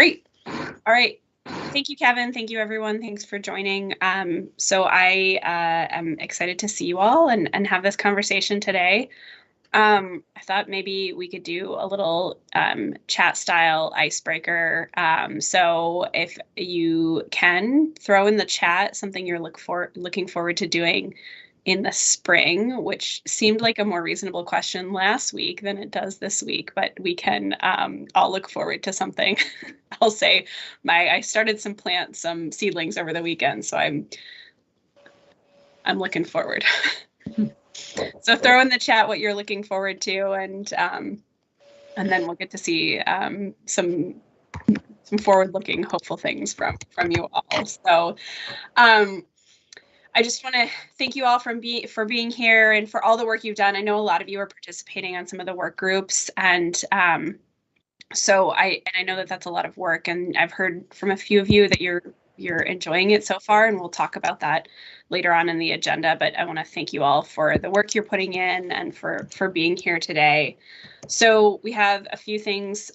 Great. All right. Thank you, Kevin. Thank you, everyone. Thanks for joining. So I am excited to see you all and have this conversation today. I thought maybe we could do a little chat style icebreaker. So if you can throw in the chat something you're looking forward to doing in the spring, which seemed like a more reasonable question last week than it does this week, but we can all look forward to something. I'll say I started some seedlings over the weekend, so I'm looking forward. So throw in the chat what you're looking forward to, and then we'll get to see some forward-looking, hopeful things from you all. So I just want to thank you all for being here and for all the work you've done. I know a lot of you are participating on some of the work groups, and so I know that that's a lot of work, and I've heard from a few of you that you're enjoying it so far, and we'll talk about that later on in the agenda. But I want to thank you all for the work you're putting in and for being here today. So we have a few things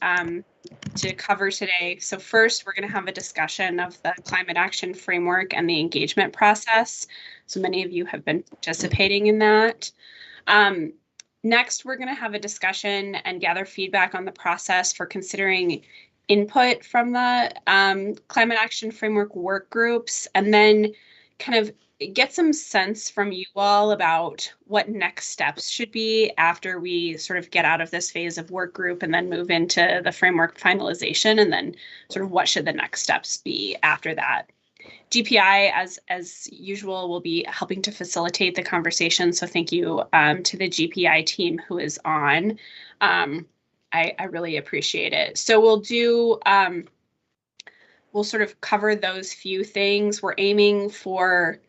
to cover today. So first, we're going to have a discussion of the climate action framework and the engagement process. So many of you have been participating in that. Next, we're going to have a discussion and gather feedback on the process for considering input from the climate action framework work groups, and then kind of get some sense from you all about what next steps should be after we sort of get out of this phase of work group and then move into the framework finalization, and then sort of what should the next steps be after that. GPI, as usual, will be helping to facilitate the conversation. So thank you to the GPI team who is on. I really appreciate it. So we'll sort of cover those few things. We're aiming for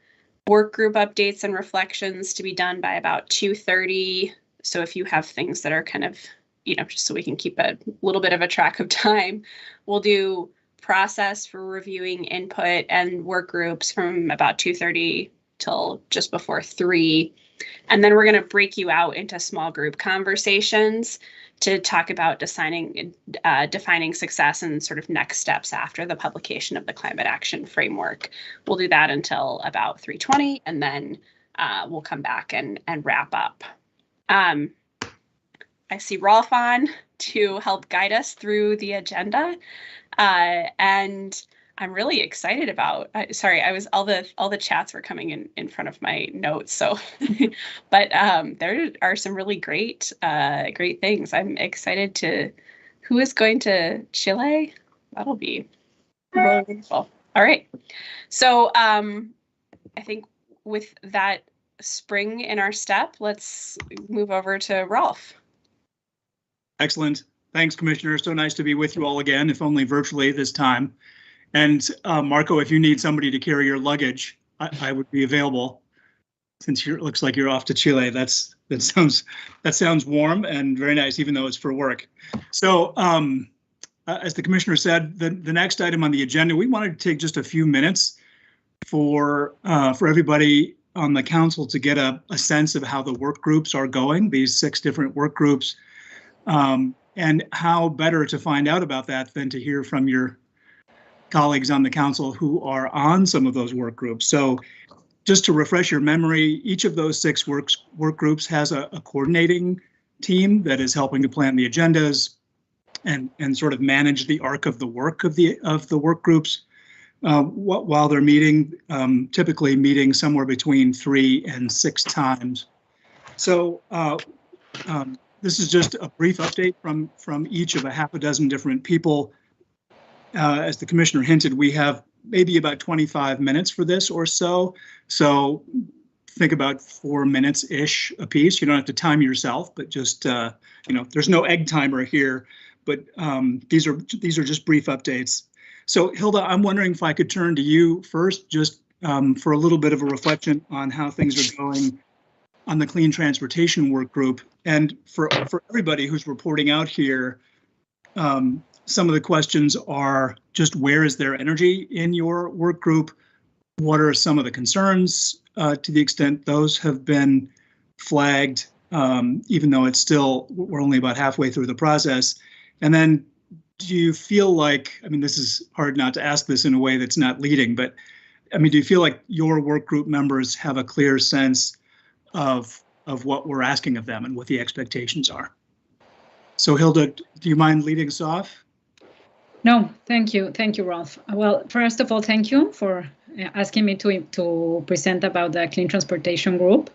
work group updates and reflections to be done by about 2:30. So if you have things that are kind of, just so we can keep a little bit of a track of time, we'll do process for reviewing input and work groups from about 2:30 till just before 3. And then we're going to break you out into small group conversations to talk about defining success and sort of next steps after the publication of the climate action framework. We'll do that until about 3:20, and then we'll come back and wrap up. I see Rolf on to help guide us through the agenda, and I'm really excited about. Sorry, all the chats were coming in front of my notes. So, but there are some really great things. I'm excited to. Who is going to Chile? That'll be really wonderful. All right. So I think with that spring in our step, let's move over to Rolf. Excellent. Thanks, Commissioner. So nice to be with you all again, if only virtually this time. And Marco, if you need somebody to carry your luggage, I would be available. Since it looks like you're off to Chile, that sounds warm and very nice, even though it's for work. So, as the Commissioner said, the next item on the agenda, we wanted to take just a few minutes for everybody on the council to get a sense of how the work groups are going, these 6 different work groups, and how better to find out about that than to hear from your colleagues on the council who are on some of those work groups. So just to refresh your memory, each of those 6 work groups has a coordinating team that is helping to plan the agendas and sort of manage the arc of the work of the work groups while they're meeting, typically meeting somewhere between 3 and 6 times. So this is just a brief update from each of a half a dozen different people. As the Commissioner hinted, we have maybe about 25 minutes for this or so. So think about 4 minutes-ish a piece. You don't have to time yourself, but just, there's no egg timer here, but these are just brief updates. So Hilda, I'm wondering if I could turn to you first, just for a little bit of a reflection on how things are going on the Clean Transportation Work Group. And for everybody who's reporting out here, some of the questions are just where is there energy in your work group? What are some of the concerns to the extent those have been flagged, even though we're only about halfway through the process? And then do you feel like, I mean, this is hard not to ask this in a way that's not leading, but I mean, do you feel like your work group members have a clear sense of what we're asking of them and what the expectations are? So Hilda, do you mind leading us off? No, thank you. Thank you, Rolf. Well, first of all, thank you for asking me to present about the Clean Transportation Group.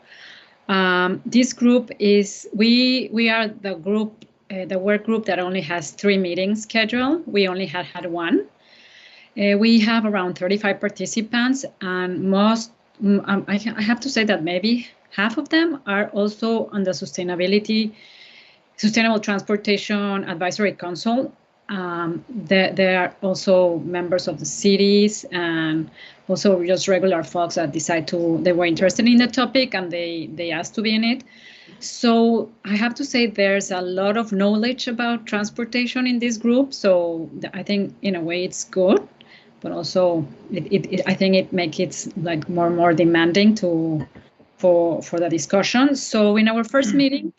This group is, we are the group, the work group that only has 3 meetings scheduled. We only had one. We have around 35 participants, and most, I have to say that maybe half of them are also on the Sustainable Transportation Advisory Council. They are also members of the cities, and also just regular folks that they were interested in the topic and they asked to be in it. So I have to say there's a lot of knowledge about transportation in this group. So I think in a way it's good, but also I think it makes it like more demanding for the discussion. So in our first meeting,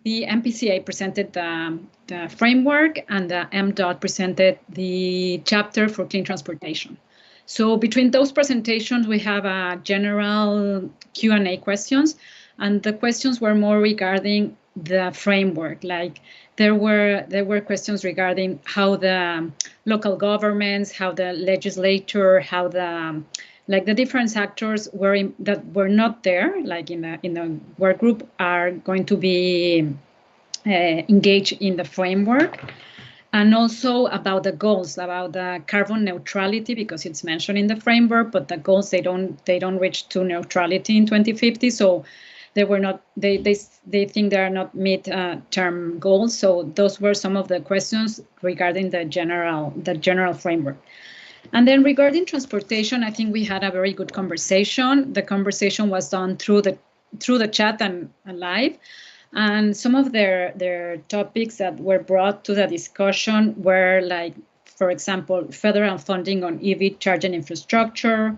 the MPCA presented the framework, and the MDOT presented the chapter for clean transportation. So between those presentations, we have a general Q&A questions, and the questions were more regarding the framework. Like there were questions regarding how the local governments, how the legislature, how the different actors that were not there, like in the work group, are going to be engaged in the framework, and also about the goals, about the carbon neutrality, because it's mentioned in the framework, but the goals they don't reach to neutrality in 2050. So they think they are not mid-term goals. So those were some of the questions regarding the general framework. And then regarding transportation, I think we had a very good conversation. The conversation was done through the chat and live. And some of their topics that were brought to the discussion were, like, for example, federal funding on EV charging infrastructure.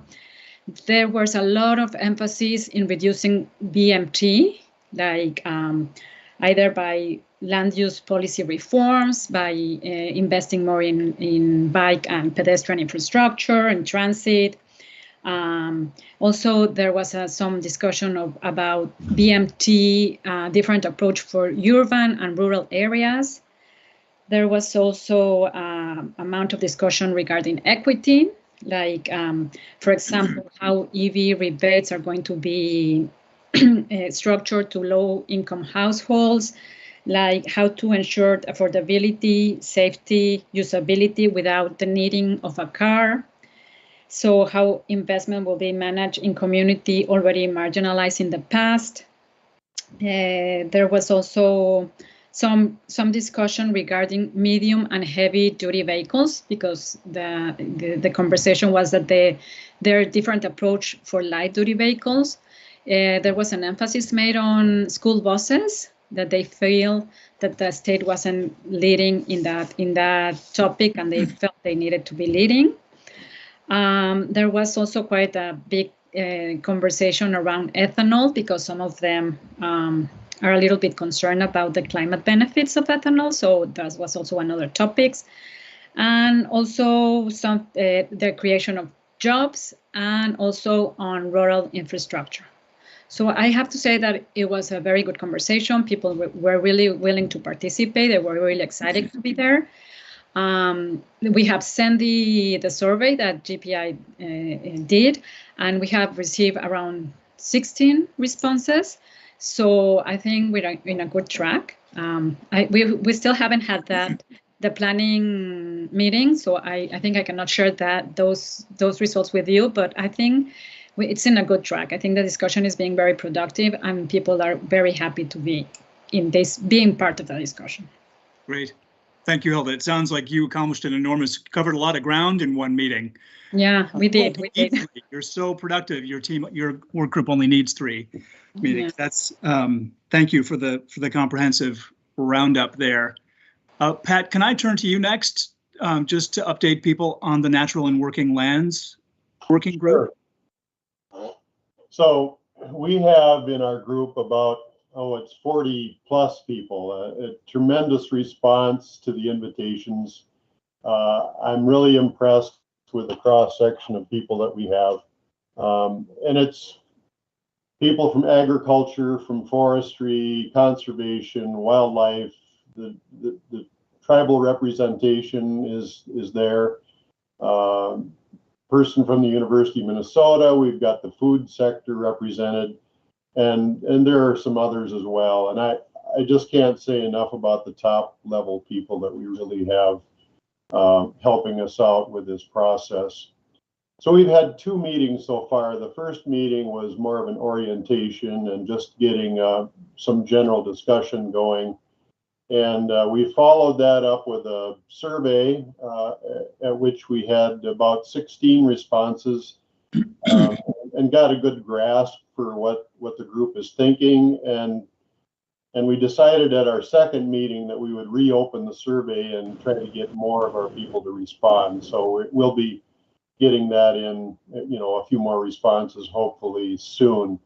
There was a lot of emphasis in reducing BMT, like either by land use policy reforms, by investing more in bike and pedestrian infrastructure and transit. Also, there was some discussion about BMT, different approach for urban and rural areas. There was also amount of discussion regarding equity, like, for example, how EV rebates are going to be structured to low-income households, like how to ensure affordability, safety, usability without the needing of a car. So how investment will be managed in community already marginalized in the past. There was also some discussion regarding medium and heavy duty vehicles, because the conversation was that there are different approach for light duty vehicles. There was an emphasis made on school buses, that they feel that the state wasn't leading in that topic, and they felt they needed to be leading. There was also quite a big conversation around ethanol, because some of them are a little bit concerned about the climate benefits of ethanol. So that was also another topic. And also the creation of jobs, and also on rural infrastructure. So I have to say that it was a very good conversation. People were really willing to participate. They were really excited to be there. We have sent the survey that GPI did, and we have received around 16 responses. So I think we're in a good track. We still haven't had the planning meeting, so I think I cannot share those results with you, but I think it's in a good track. I think the discussion is being very productive, and people are very happy to be being part of the discussion. Great. Thank you, Hilda. It sounds like you accomplished covered a lot of ground in one meeting. Yeah, we did. You're so productive. Your work group only needs 3 meetings. Yeah. That's thank you for the comprehensive roundup there. Pat, can I turn to you next, just to update people on the Natural and Working Lands working group? Sure. So we have in our group about, it's 40 plus people, a tremendous response to the invitations I'm really impressed with the cross section of people that we have. And it's people from agriculture, from forestry, conservation, wildlife, the tribal representation is there. Person from the University of Minnesota, we've got the food sector represented, and there are some others as well. And I just can't say enough about the top level people that we really have helping us out with this process. So we've had 2 meetings so far. The first meeting was more of an orientation and just getting some general discussion going. And we followed that up with a survey at which we had about 16 responses and got a good grasp for what the group is thinking. And we decided at our second meeting that we would reopen the survey and try to get more of our people to respond. So we'll be getting that in, a few more responses hopefully soon.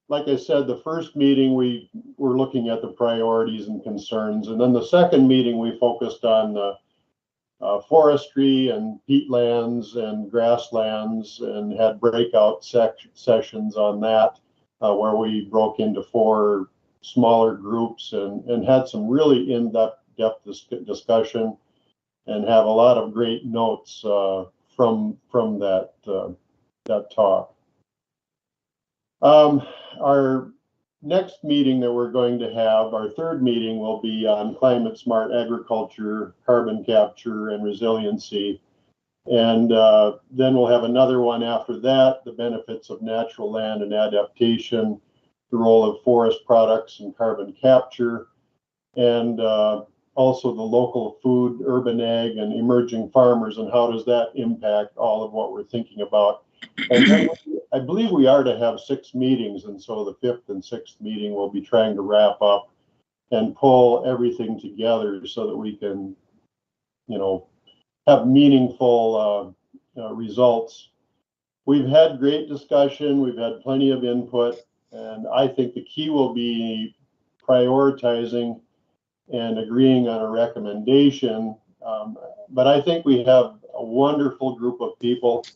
Like I said, the first meeting we were looking at the priorities and concerns, and then the second meeting we focused on the forestry and peatlands and grasslands, and had breakout sessions on that, where we broke into 4 smaller groups and had some really in-depth discussion, and have a lot of great notes from that talk. Our next meeting that we're going to have, our third meeting, will be on climate smart agriculture, carbon capture, and resiliency. And then we'll have another one after that, the benefits of natural land and adaptation, the role of forest products and carbon capture, and also the local food, urban ag, and emerging farmers, and how does that impact all of what we're thinking about. And then I believe we are to have 6 meetings, and so the 5th and 6th meeting we'll be trying to wrap up and pull everything together so that we can, have meaningful results. We've had great discussion, we've had plenty of input, and I think the key will be prioritizing and agreeing on a recommendation. But I think we have a wonderful group of people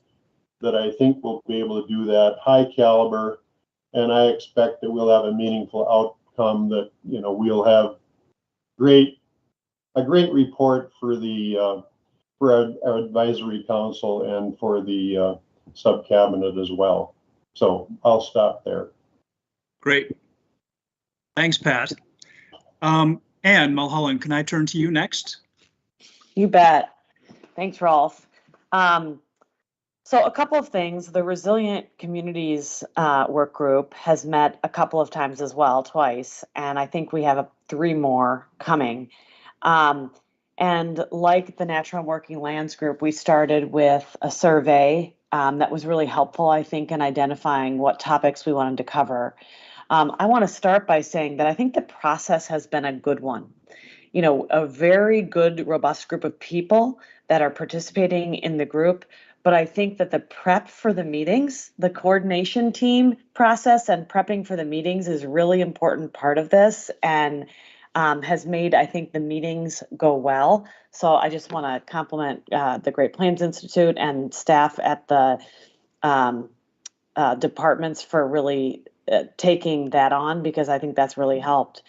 that I think will be able to do that, high caliber, and I expect that we'll have a meaningful outcome, that we'll have a great report for our advisory council and for the sub cabinet as well. So I'll stop there. Great. Thanks, Pat. Anne Mulholland, can I turn to you next? You bet. Thanks, Rolf. So a couple of things. The Resilient Communities work group has met a couple of times as well, twice, and I think we have 3 more coming. And like the Natural and Working Lands group, we started with a survey that was really helpful, I think, in identifying what topics we wanted to cover. I want to start by saying that I think the process has been a good one. A very good, robust group of people that are participating in the group. But I think that the prep for the meetings, the coordination team process and prepping for the meetings is a really important part of this, and has made, I think, the meetings go well. So I just want to compliment the Great Plains Institute and staff at the departments for really taking that on, because I think that's really helped.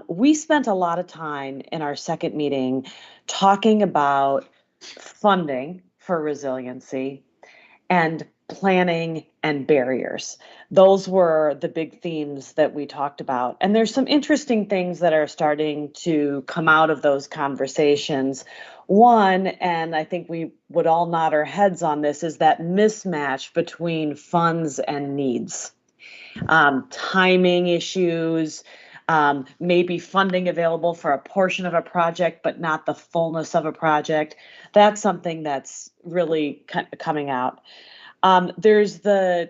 We spent a lot of time in our second meeting talking about funding for resiliency and planning and barriers. Those were the big themes that we talked about. And there's some interesting things that are starting to come out of those conversations. One, and I think we would all nod our heads on this, is that mismatch between funds and needs. Timing issues, maybe funding available for a portion of a project, but not the fullness of a project. That's something that's really coming out. There's a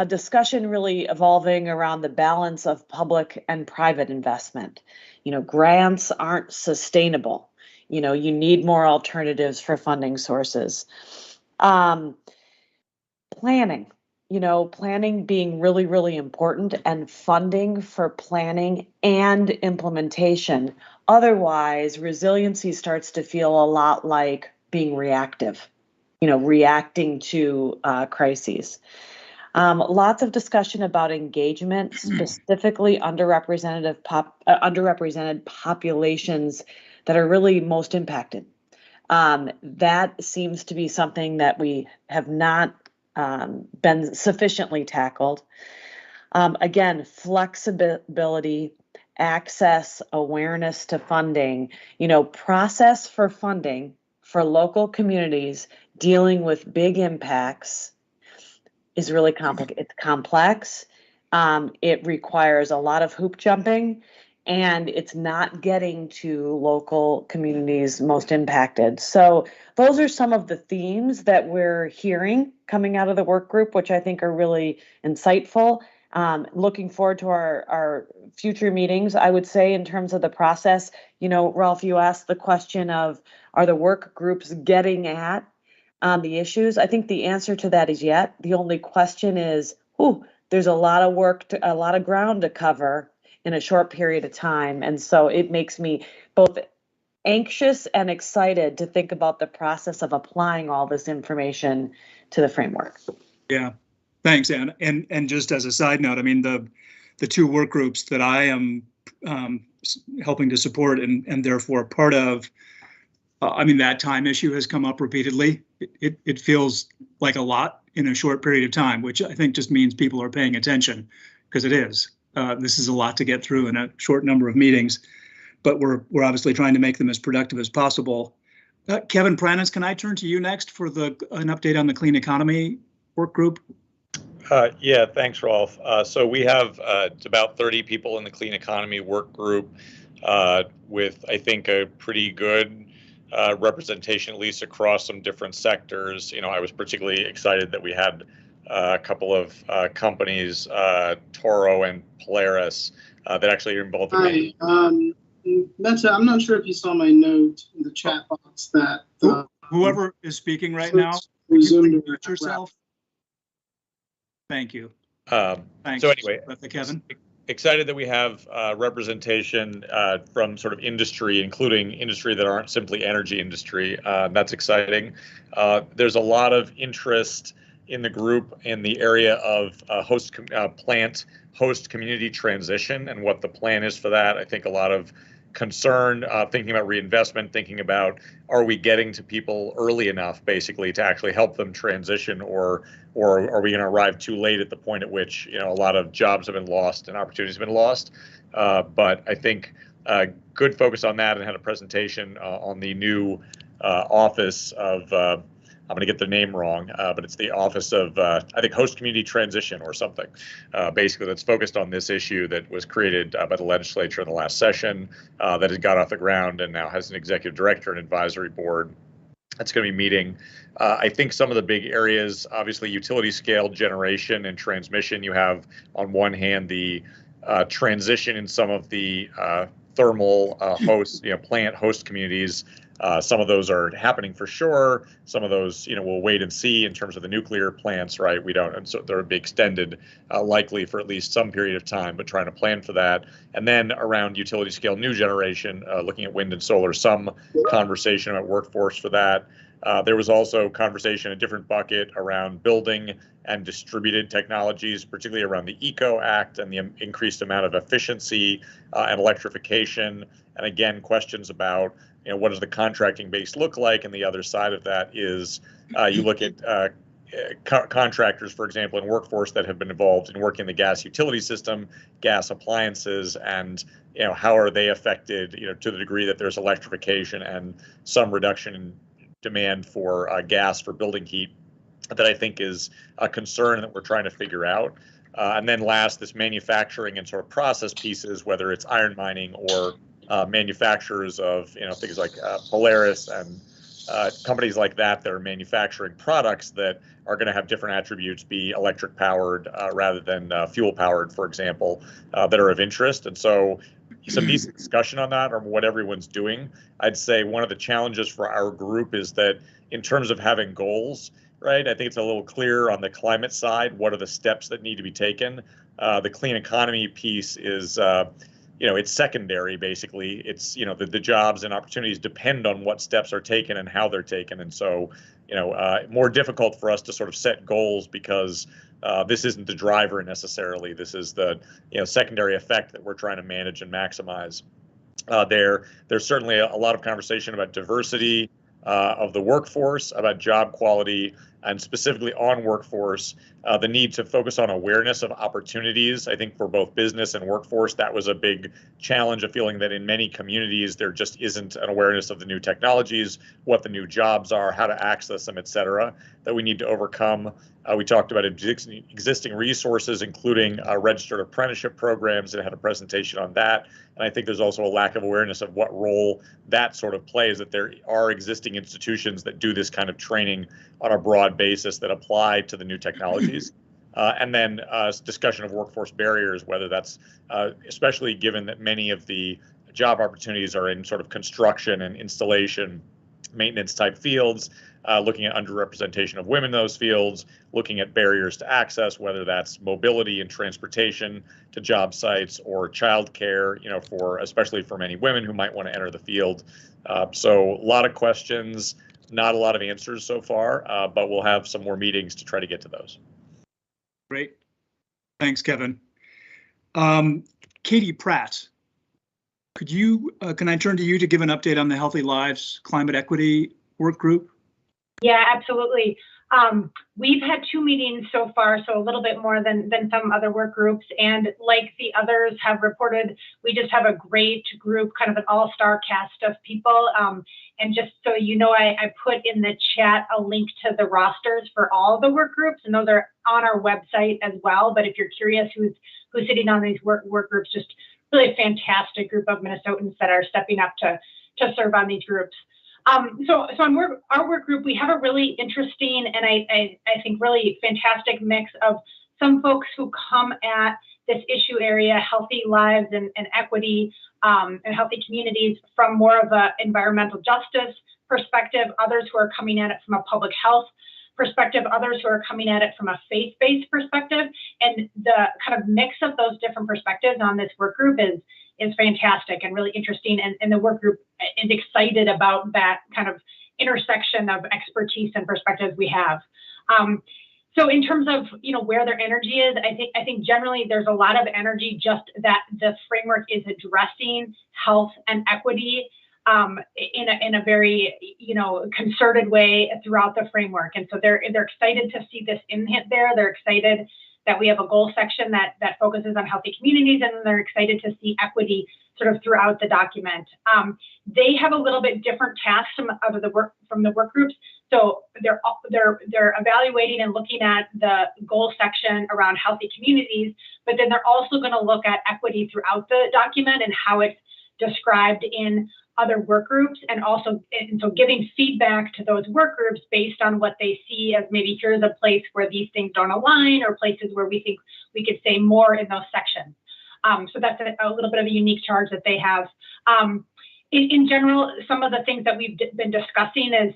discussion really evolving around the balance of public and private investment. Grants aren't sustainable. You need more alternatives for funding sources. Planning. planning being really, really important and funding for planning and implementation. Otherwise, resiliency starts to feel a lot like being reactive, reacting to crises. Lots of discussion about engagement, specifically underrepresented populations that are really most impacted. That seems to be something that we have not been sufficiently tackled. Again, flexibility, access, awareness to funding, process for funding for local communities dealing with big impacts is really complicated. It's complex. It requires a lot of hoop jumping, and it's not getting to local communities most impacted. So those are some of the themes that we're hearing coming out of the work group, which I think are really insightful. Looking forward to our future meetings, I would say, in terms of the process. Ralph, you asked the question of, are the work groups getting at the issues? I think the answer to that is yet. The only question is, there's a lot of work, a lot of ground to cover in a short period of time. And so it makes me both anxious and excited to think about the process of applying all this information to the framework. Yeah, thanks, Anne. And just as a side note, I mean, the two work groups that I am helping to support and therefore part of, that time issue has come up repeatedly. It feels like a lot in a short period of time, which I think just means people are paying attention, because it is. This is a lot to get through in a short number of meetings, but we're obviously trying to make them as productive as possible. Kevin Pranis, can I turn to you next for an update on the Clean Economy work group? Yeah, thanks, Rolf. So we have it's about 30 people in the Clean Economy work group with, I think, a pretty good representation, at least across some different sectors. I was particularly excited that we had a couple of companies, Toro and Polaris, that actually are involved. Hi, I'm not sure if you saw my note in the chat box that whoever is speaking right now, resumed yourself. Thank you. Thanks. So anyway, Kevin. Excited that we have representation from sort of industry, including industry that aren't simply energy industry. That's exciting. There's a lot of interest in the group in the area of plant host community transition and what the plan is for that. I think a lot of concern, thinking about reinvestment, thinking about, are we getting to people early enough, basically, to actually help them transition, or are we going to arrive too late at the point at which a lot of jobs have been lost and opportunities have been lost? But I think good focus on that, and had a presentation on the new office of I'm going to get the name wrong, but it's the Office of, I think, Host Community Transition or something, basically, that's focused on this issue that was created by the legislature in the last session, that has got off the ground and now has an executive director and advisory board that's going to be meeting. I think some of the big areas, obviously, utility scale generation and transmission. You have, on one hand, the transition in some of the thermal host, plant host communities. Some of those are happening for sure. Some of those, we'll wait and see in terms of the nuclear plants, right? We don't, and so they'll be extended likely for at least some period of time, but trying to plan for that. And then around utility scale new generation, looking at wind and solar, some conversation about workforce for that. There was also conversation, a different bucket around building and distributed technologies, particularly around the ECO Act and the increased amount of efficiency and electrification. And again, questions about, what does the contracting base look like? And the other side of that is you look at contractors, for example, and workforce that have been involved in working in the gas utility system, gas appliances, and how are they affected, to the degree that there's electrification and some reduction in demand for gas for building heat, that I think is a concern that we're trying to figure out. And then last, this manufacturing and sort of process pieces, whether it's iron mining or manufacturers of things like Polaris and companies like that are manufacturing products that are going to have different attributes, be electric powered rather than fuel powered, for example, that are of interest. And so some decent discussion on that, or what everyone's doing. I'd say one of the challenges for our group is that in terms of having goals, right? I think it's a little clearer on the climate side. What are the steps that need to be taken? The clean economy piece is, it's secondary, basically. It's, the jobs and opportunities depend on what steps are taken and how they're taken. And so, more difficult for us to sort of set goals because this isn't the driver necessarily. This is the, secondary effect that we're trying to manage and maximize. There's certainly a lot of conversation about diversity of the workforce, about job quality, and specifically on workforce, the need to focus on awareness of opportunities. I think for both business and workforce, that was a big challenge, of feeling that in many communities, there just isn't an awareness of the new technologies, what the new jobs are, how to access them, et cetera, that we need to overcome. We talked about existing resources, including registered apprenticeship programs, and had a presentation on that. And I think there's also a lack of awareness of what role that sort of plays, that there are existing institutions that do this kind of training on a broad basis that apply to the new technologies. And then discussion of workforce barriers, whether that's, especially given that many of the job opportunities are in sort of construction and installation, maintenance type fields, looking at underrepresentation of women in those fields, looking at barriers to access, whether that's mobility and transportation to job sites or childcare, especially for many women who might want to enter the field. So a lot of questions, not a lot of answers so far, but we'll have some more meetings to try to get to those. Great. Thanks, Kevin. Katie Pratt, can I turn to you to give an update on the Healthy Lives Climate Equity Work Group? Yeah, absolutely. We've had 2 meetings so far, so a little bit more than some other work groups. And like the others have reported, we just have a great group, kind of an all-star cast of people. And just so you know, I put in the chat a link to the rosters for all the work groups, and those are on our website as well. But if you're curious who's sitting on these work groups, just really a fantastic group of Minnesotans that are stepping up to serve on these groups. So on our work group, we have a really interesting and I think really fantastic mix of some folks who come at this issue area, healthy lives and equity and healthy communities, from more of an environmental justice perspective, others who are coming at it from a public health perspective, others who are coming at it from a faith-based perspective. And the kind of mix of those different perspectives on this work group is fantastic and really interesting, and the work group is excited about that kind of intersection of expertise and perspectives we have. So in terms of where their energy is, I think generally there's a lot of energy just that the framework is addressing health and equity in a very concerted way throughout the framework, and so they're excited to see this in there. They're excited that we have a goal section that focuses on healthy communities, and they're excited to see equity sort of throughout the document. They have a little bit different tasks from the work groups. So they're evaluating and looking at the goal section around healthy communities, but then they're also going to look at equity throughout the document and how it's described in other work groups, and so giving feedback to those work groups based on what they see as maybe here's a place where these things don't align, or places where we think we could say more in those sections. So that's a little bit of a unique charge that they have. In general, some of the things that we've been discussing is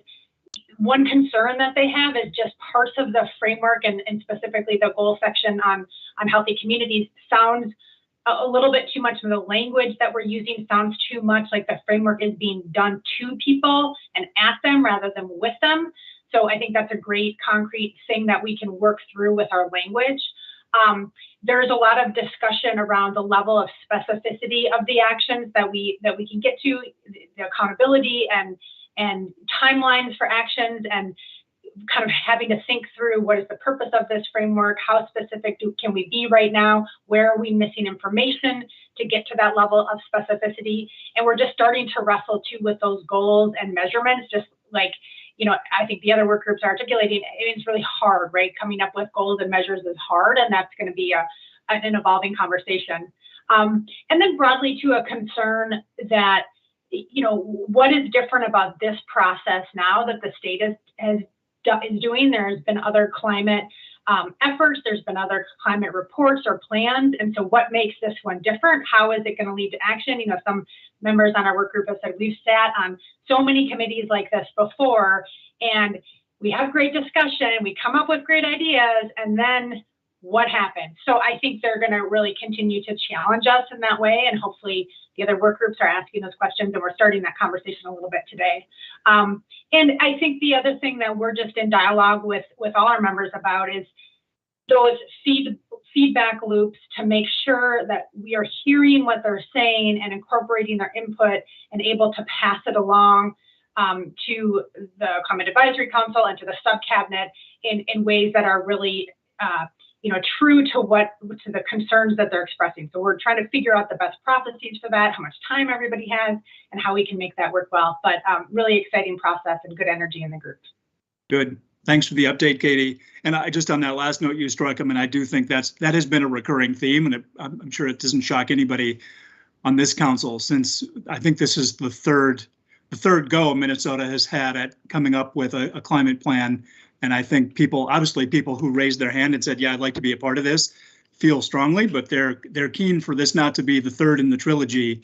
one concern that they have is just parts of the framework and specifically the goal section on healthy communities sounds a little bit too much. Of the language that we're using sounds too much like the framework is being done to people and at them rather than with them. So I think that's a great concrete thing that we can work through with our language. There's a lot of discussion around the level of specificity of the actions that we can get to, the accountability and timelines for actions, and kind of having to think through what is the purpose of this framework, how specific can we be right now, where are we missing information to get to that level of specificity. And we're just starting to wrestle too with those goals and measurements, just like, I think the other work groups are articulating. It's really hard, right? Coming up with goals and measures is hard, and that's going to be an evolving conversation. And then broadly to a concern that, what is different about this process now that the state is doing? There's been other climate efforts, there's been other climate reports or plans, and so what makes this one different? How is it going to lead to action? Some members on our work group have said we've sat on so many committees like this before, and we have great discussion, we come up with great ideas, and then what happened? So I think they're going to really continue to challenge us in that way, and hopefully the other work groups are asking those questions, and we're starting that conversation a little bit today. And I think the other thing that we're just in dialogue with all our members about is those feedback loops to make sure that we are hearing what they're saying and incorporating their input and able to pass it along to the Climate Advisory Council and to the sub-cabinet in ways that are really true to the concerns that they're expressing. So we're trying to figure out the best processes for that, how much time everybody has, and how we can make that work well. But really exciting process and good energy in the group. Good. Thanks for the update, Katie. And I just on that last note you struck, I mean, I do think that has been a recurring theme, and I'm sure it doesn't shock anybody on this council, since I think this is the third go Minnesota has had at coming up with a climate plan. And I think people who raised their hand and said, yeah, I'd like to be a part of this, feel strongly, but they're keen for this not to be the third in the trilogy,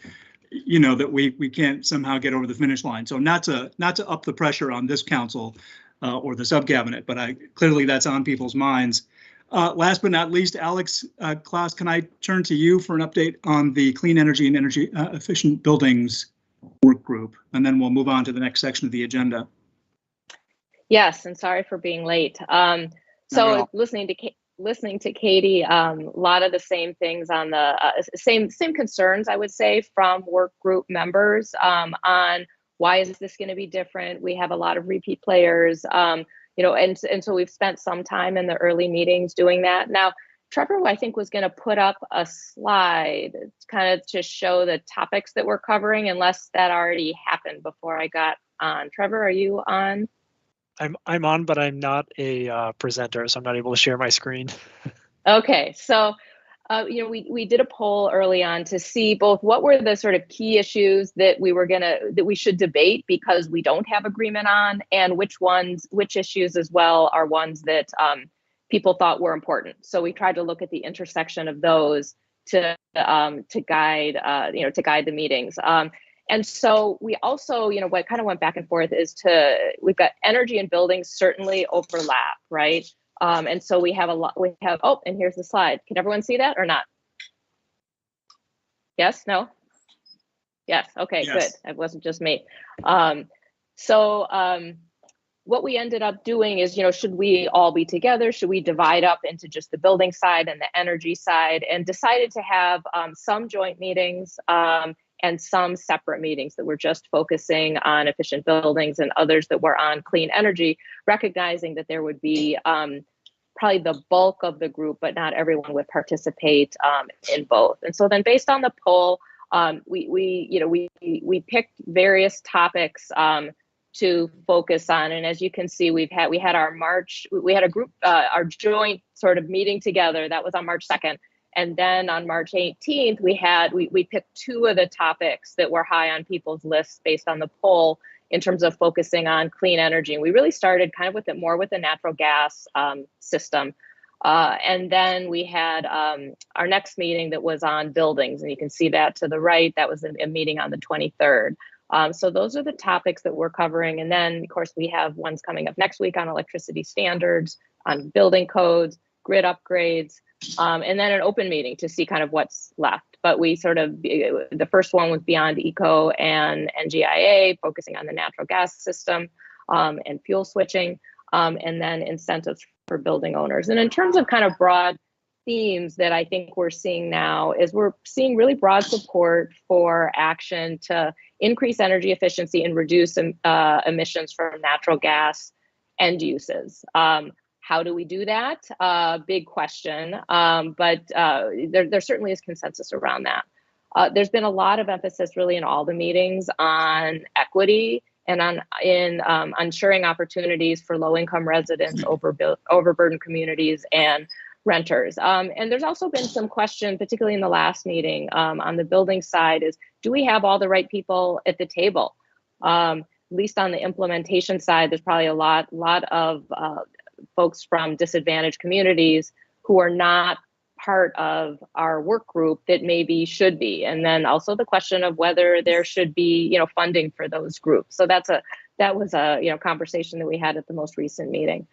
that we can't somehow get over the finish line. So not to up the pressure on this council or the sub-cabinet, but clearly that's on people's minds. Last but not least, Alex Klaas, can I turn to you for an update on the clean energy and energy efficient buildings work group, and then we'll move on to the next section of the agenda. Yes, and sorry for being late. So listening to Katie, a lot of the same things on the same concerns, I would say, from work group members on why is this going to be different? We have a lot of repeat players, and so we've spent some time in the early meetings doing that. Now, Trevor, I think, was going to put up a slide kind of to show the topics that we're covering, unless that already happened before I got on. Trevor, are you on? I'm on, but I'm not a presenter, so I'm not able to share my screen. Okay, so we did a poll early on to see both what were the sort of key issues that we should debate because we don't have agreement on, and which issues as well are ones that people thought were important. So we tried to look at the intersection of those to guide the meetings. And so we also, what kind of went back and forth is we've got energy and buildings certainly overlap, right? And so we have and here's the slide. Can everyone see that or not? Yes, no? Yes, okay, yes. Good. It wasn't just me. What we ended up doing is, should we all be together? Should we divide up into just the building side and the energy side? And decided to have some joint meetings and some separate meetings that were just focusing on efficient buildings and others that were on clean energy, recognizing that there would be probably the bulk of the group, but not everyone would participate in both. And so then based on the poll, we picked various topics to focus on. And as you can see, we had a group, our joint sort of meeting together. That was on March 2nd. And then on March 18th, we picked two of the topics that were high on people's lists based on the poll in terms of focusing on clean energy. And we really started kind of with the natural gas system. And then we had our next meeting that was on buildings. And you can see that to the right. That was a meeting on the 23rd. So those are the topics that we're covering. And then, of course, we have ones coming up next week on electricity standards, on building codes, grid upgrades, and then an open meeting to see kind of what's left. But the first one was Beyond Eco and NGIA, focusing on the natural gas system and fuel switching, and then incentives for building owners. And in terms of kind of broad themes that I think we're seeing now is we're seeing really broad support for action to increase energy efficiency and reduce emissions from natural gas end uses. How do we do that? Big question, but there certainly is consensus around that. There's been a lot of emphasis really in all the meetings on equity and on ensuring opportunities for low-income residents, overburdened communities, and renters. And there's also been some question, particularly in the last meeting on the building side, is do we have all the right people at the table? At least on the implementation side, there's probably a lot of folks from disadvantaged communities who are not part of our work group that maybe should be. And then also the question of whether there should be, funding for those groups. So that was a conversation that we had at the most recent meeting.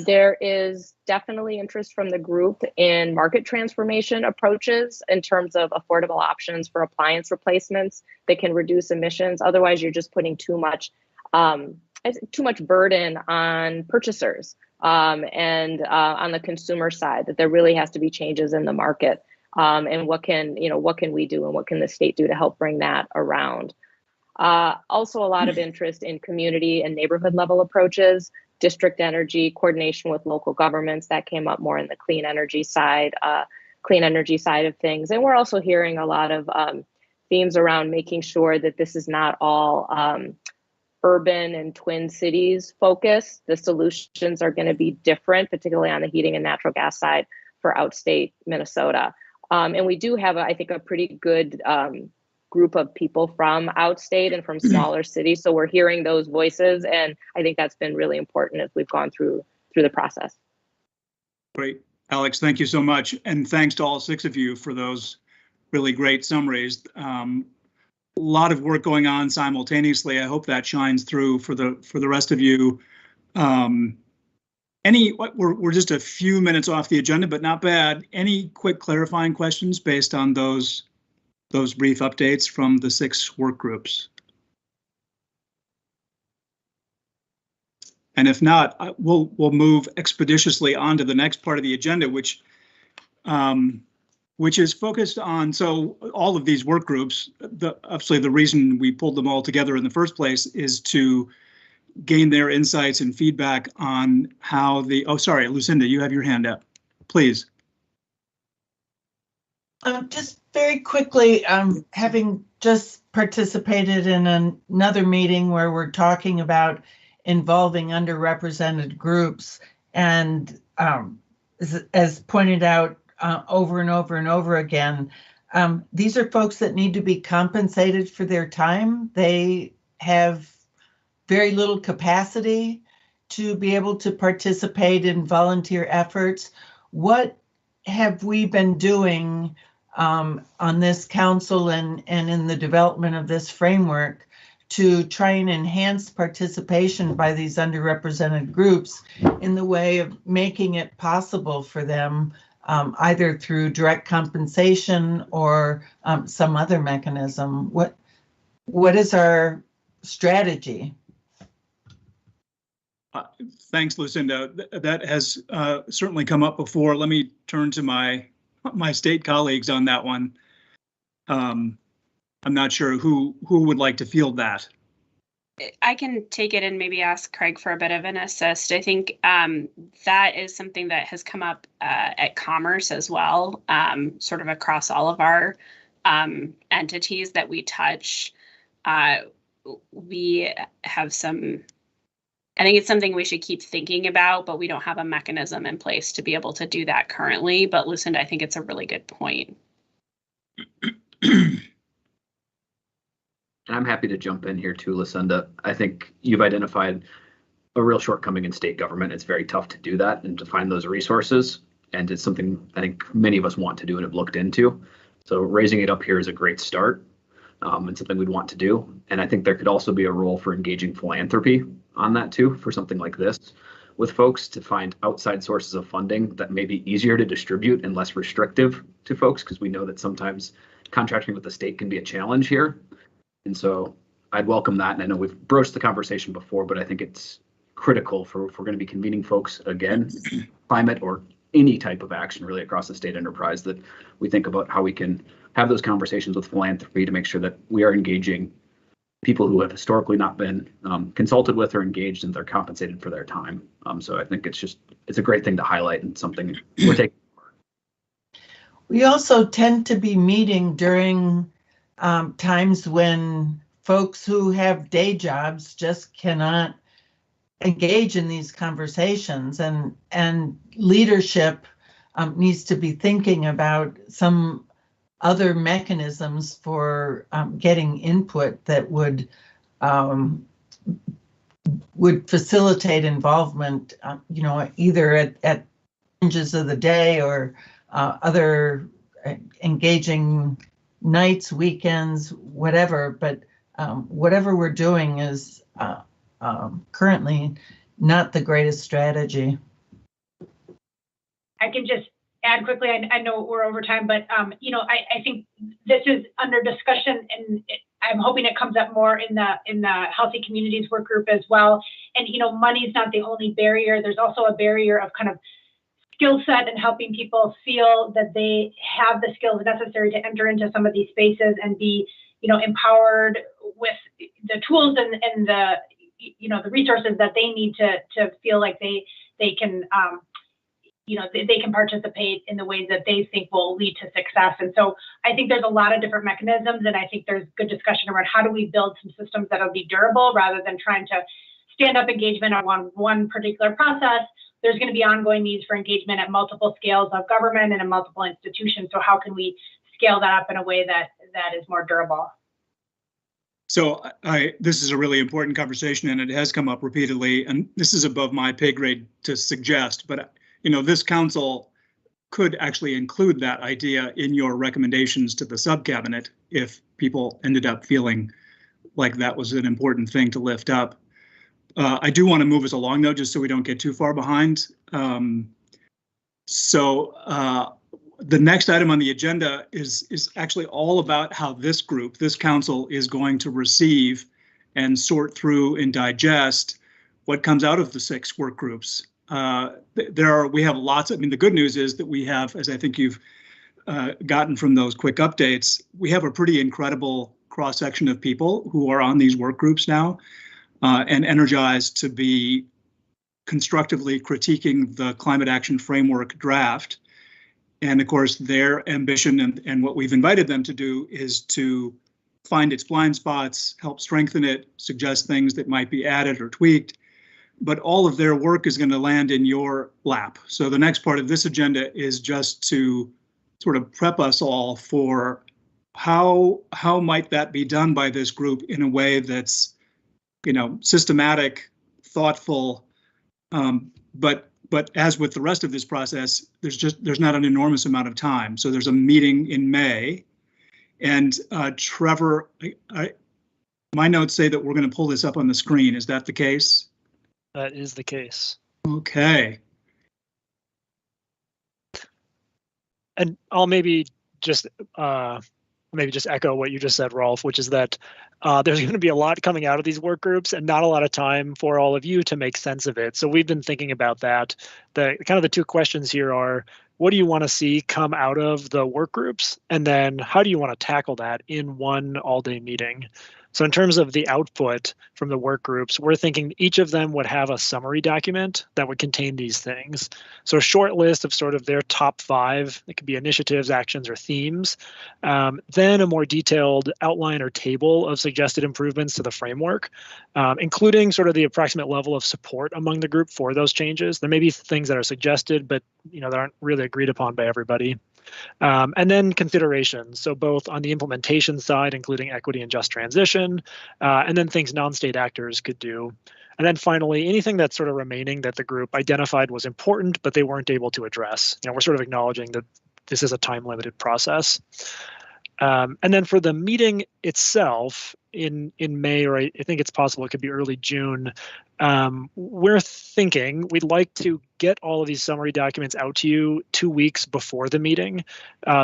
There is definitely interest from the group in market transformation approaches in terms of affordable options for appliance replacements that can reduce emissions. Otherwise, you're just putting too much burden on purchasers and on the consumer side. That there really has to be changes in the market. And what can we do, and what can the state do to help bring that around? Also, a lot of interest in community and neighborhood level approaches. District energy, coordination with local governments, that came up more in the clean energy side of things. And we're also hearing a lot of themes around making sure that this is not all urban and Twin Cities focused. The solutions are going to be different, particularly on the heating and natural gas side for outstate Minnesota. And we do have, I think, a pretty good group of people from outstate and from smaller cities. So we're hearing those voices, and I think that's been really important as we've gone through the process. Great. Alex, thank you so much. And thanks to all 6 of you for those really great summaries. A lot of work going on simultaneously. I hope that shines through for the rest of you. We're just a few minutes off the agenda, but not bad. Any quick clarifying questions based on those brief updates from the 6 work groups? And if not, we'll move expeditiously on to the next part of the agenda, which is focused on, so all of these work groups, obviously the reason we pulled them all together in the first place is to gain their insights and feedback on how sorry, Lucinda, you have your hand up, please. Just very quickly, having just participated in another meeting where we're talking about involving underrepresented groups, and as pointed out over and over and over again, these are folks that need to be compensated for their time. They have very little capacity to be able to participate in volunteer efforts. What have we been doing on this council and in the development of this framework to try and enhance participation by these underrepresented groups in the way of making it possible for them, either through direct compensation or some other mechanism? What is our strategy? Thanks, Lucinda. That has certainly come up before. Let me turn to my state colleagues on that one. I'm not sure who would like to field that. I can take it and maybe ask Craig for a bit of an assist. I think that is something that has come up at Commerce as well, sort of across all of our entities that we touch. We have I think it's something we should keep thinking about, but we don't have a mechanism in place to be able to do that currently. But Lucinda, I think it's a really good point. I'm happy to jump in here too, Lucinda. I think you've identified a real shortcoming in state government. It's very tough to do that and to find those resources. And it's something I think many of us want to do and have looked into. So raising it up here is a great start. And something we'd want to do. And I think there could also be a role for engaging philanthropy on that too, for something like this, with folks to find outside sources of funding that may be easier to distribute and less restrictive to folks, because we know that sometimes contracting with the state can be a challenge here. And so I'd welcome that. And I know we've broached the conversation before, but I think it's critical if we're going to be convening folks again, climate or any type of action really across the state enterprise, that we think about how we can have those conversations with philanthropy to make sure that we are engaging people who have historically not been consulted with or engaged, and they're compensated for their time. So I think it's a great thing to highlight and something we're taking. We also tend to be meeting during times when folks who have day jobs just cannot engage in these conversations, and leadership needs to be thinking about some other mechanisms for getting input that would facilitate involvement, either at changes of the day or other engaging nights, weekends, whatever, but whatever we're doing is currently not the greatest strategy. I can just add quickly. I know we're over time, but I think this is under discussion, and I'm hoping it comes up more in the Healthy Communities work group as well. And money is not the only barrier. There's also a barrier of kind of skill set and helping people feel that they have the skills necessary to enter into some of these spaces and be empowered with the tools and the the resources that they need to feel like they can they can participate in the ways that they think will lead to success. And so I think there's a lot of different mechanisms, and I think there's good discussion around how do we build some systems that'll be durable rather than trying to stand up engagement on one particular process. There's going to be ongoing needs for engagement at multiple scales of government and in multiple institutions. So how can we scale that up in a way that is more durable? So this is a really important conversation, and it has come up repeatedly, and this is above my pay grade to suggest, but this council could actually include that idea in your recommendations to the subcabinet if people ended up feeling like that was an important thing to lift up. I do want to move us along, though, just so we don't get too far behind. The next item on the agenda is actually all about how this group, this council, is going to receive and sort through and digest what comes out of the 6 work groups. We have lots. The good news is that we have, as I think you've gotten from those quick updates, we have a pretty incredible cross section of people who are on these work groups now and energized to be constructively critiquing the climate action framework draft. And of course, their ambition and what we've invited them to do is to find its blind spots, help strengthen it, suggest things that might be added or tweaked. But all of their work is going to land in your lap. So the next part of this agenda is just to sort of prep us all for how might that be done by this group in a way that's, systematic, thoughtful, but as with the rest of this process, there's not an enormous amount of time. So there's a meeting in May, and Trevor, my notes say that we're going to pull this up on the screen. Is that the case? That is the case. Okay. And I'll maybe just echo what you just said, Rolf, which is that there's going to be a lot coming out of these work groups and not a lot of time for all of you to make sense of it. So we've been thinking about that. The 2 questions here are, what do you want to see come out of the work groups? And then how do you want to tackle that in one all-day meeting? So in terms of the output from the work groups, we're thinking each of them would have a summary document that would contain these things. So a short list of sort of their top 5, it could be initiatives, actions, or themes. Then a more detailed outline or table of suggested improvements to the framework, including sort of the approximate level of support among the group for those changes. There may be things that are suggested, but that aren't really agreed upon by everybody. And then considerations, so both on the implementation side, including equity and just transition, and then things non-state actors could do. And then finally, anything that's sort of remaining that the group identified was important, but they weren't able to address. We're sort of acknowledging that this is a time-limited process. And then for the meeting itself in May, or I think it's possible it could be early June, we're thinking we'd like to get all of these summary documents out to you 2 weeks before the meeting.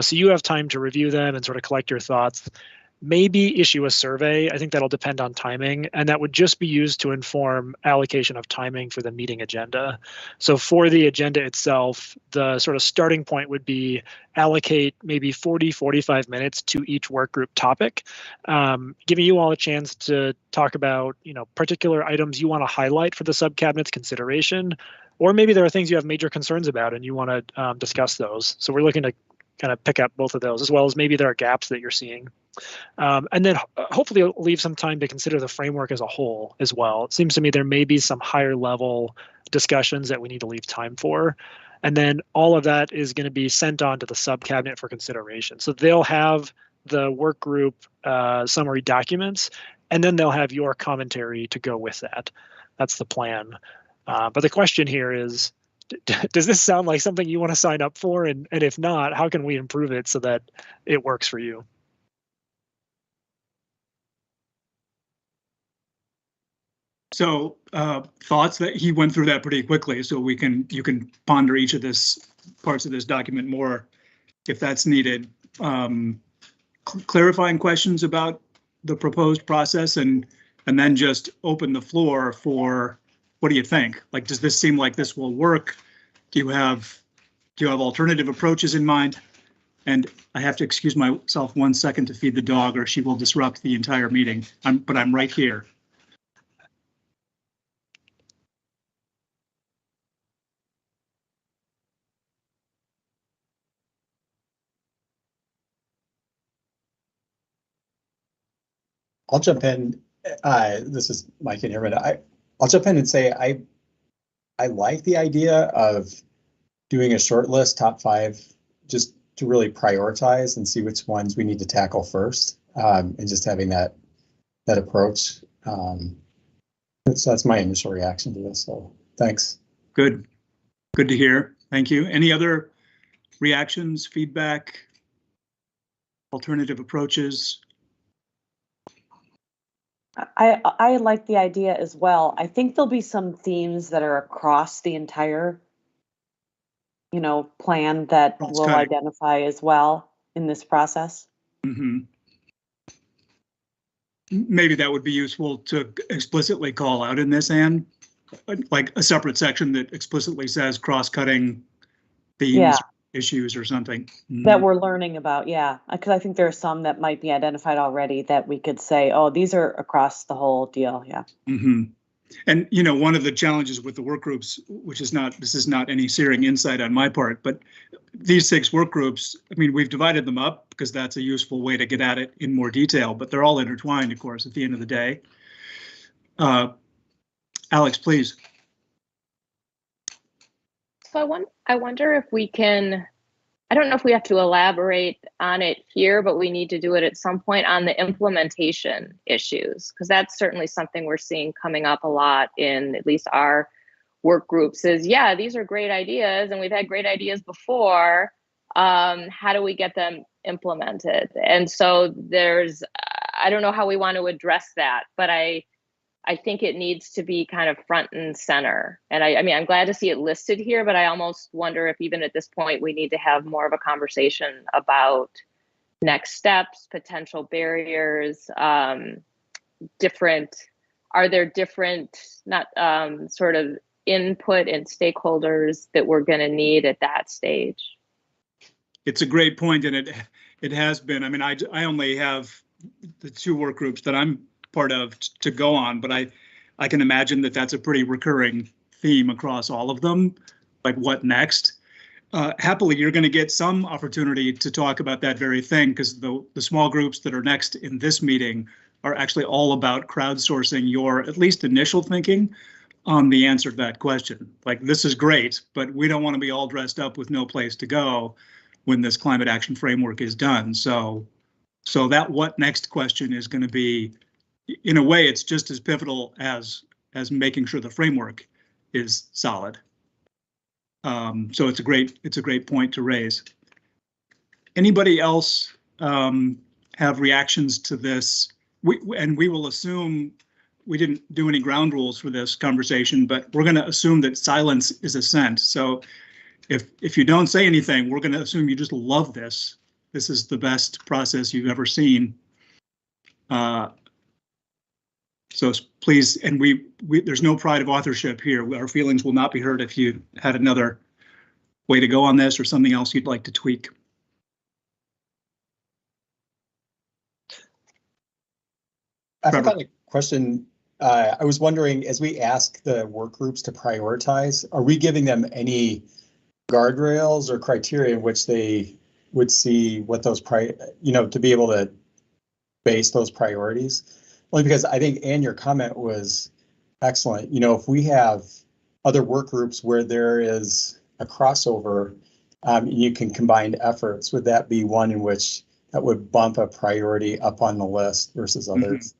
So you have time to review them and sort of collect your thoughts. Maybe issue a survey. I think that'll depend on timing, and that would just be used to inform allocation of timing for the meeting agenda. So for the agenda itself, the sort of starting point would be allocate maybe 40-45 minutes to each work group topic, giving you all a chance to talk about particular items you want to highlight for the subcabinet's consideration, or maybe there are things you have major concerns about and you want to discuss those. So we're looking to kind of pick up both of those, as well as maybe there are gaps that you're seeing. And then hopefully leave some time to consider the framework as a whole as well. It seems to me there may be some higher level discussions that we need to leave time for. And then all of that is going to be sent on to the subcabinet for consideration. So they'll have the work group summary documents, and then they'll have your commentary to go with that. That's the plan. But the question here is, does this sound like something you want to sign up for? And if not, how can we improve it so that it works for you? So thoughts that he went through that pretty quickly, so you can ponder each of this parts of this document more if that's needed. Clarifying questions about the proposed process and then just open the floor for what do you think? Like, does this seem like this will work? Do you have alternative approaches in mind? And I have to excuse myself 1 second to feed the dog or she will disrupt the entire meeting. But I'm right here. I'll jump in. This is Mike in here, but I'll jump in and say I like the idea of doing a short list, top 5, just to really prioritize and see which ones we need to tackle first, and just having that approach. So that's my initial reaction to this. So thanks. Good to hear. Thank you. Any other reactions, feedback, alternative approaches? I like the idea as well. I think there'll be some themes that are across the entire, plan that we'll identify as well in this process. Mm-hmm. Maybe that would be useful to explicitly call out in this, Anne, like a separate section that explicitly says cross-cutting themes, issues or something. That we're learning about, yeah. Because I think there are some that might be identified already that we could say, oh, these are across the whole deal, yeah. Mm-hmm. And, one of the challenges with the work groups, this is not any searing insight on my part, but these 6 work groups, we've divided them up because that's a useful way to get at it in more detail, but they're all intertwined, of course, at the end of the day. Alex, please. So I wonder if we can, I don't know if we have to elaborate on it here, but we need to do it at some point on the implementation issues, because that's certainly something we're seeing coming up a lot in at least our work groups is, yeah, these are great ideas and we've had great ideas before. How do we get them implemented? And so I don't know how we want to address that, but I think it needs to be kind of front and center. And I'm glad to see it listed here, but I almost wonder if even at this point, we need to have more of a conversation about next steps, potential barriers, are there different, sort of input and stakeholders that we're going to need at that stage? It's a great point, and it has been. I only have the 2 work groups that I'm part of to go on, but I can imagine that that's a pretty recurring theme across all of them, like what next. Happily, you're going to get some opportunity to talk about that very thing, because the small groups that are next in this meeting are actually all about crowdsourcing your at least initial thinking on the answer to that question. Like, this is great, but we don't want to be all dressed up with no place to go when this climate action framework is done. So that what next question is going to be, in a way, it's just as pivotal as making sure the framework is solid. So it's a great point to raise. Anybody else have reactions to this? We will assume we didn't do any ground rules for this conversation, but we're going to assume that silence is assent. So if you don't say anything, we're going to assume you just love this. This is the best process you've ever seen. So please, and there's no pride of authorship here. Our feelings will not be hurt if you had another way to go on this or something else you'd like to tweak. I've got a question. I was wondering, as we ask the work groups to prioritize, are we giving them any guardrails or criteria in which they would see what those to be able to base those priorities? Only because I think, Anne, your comment was excellent. If we have other work groups where there is a crossover, you can combine efforts. Would that be one in which that would bump a priority up on the list versus others?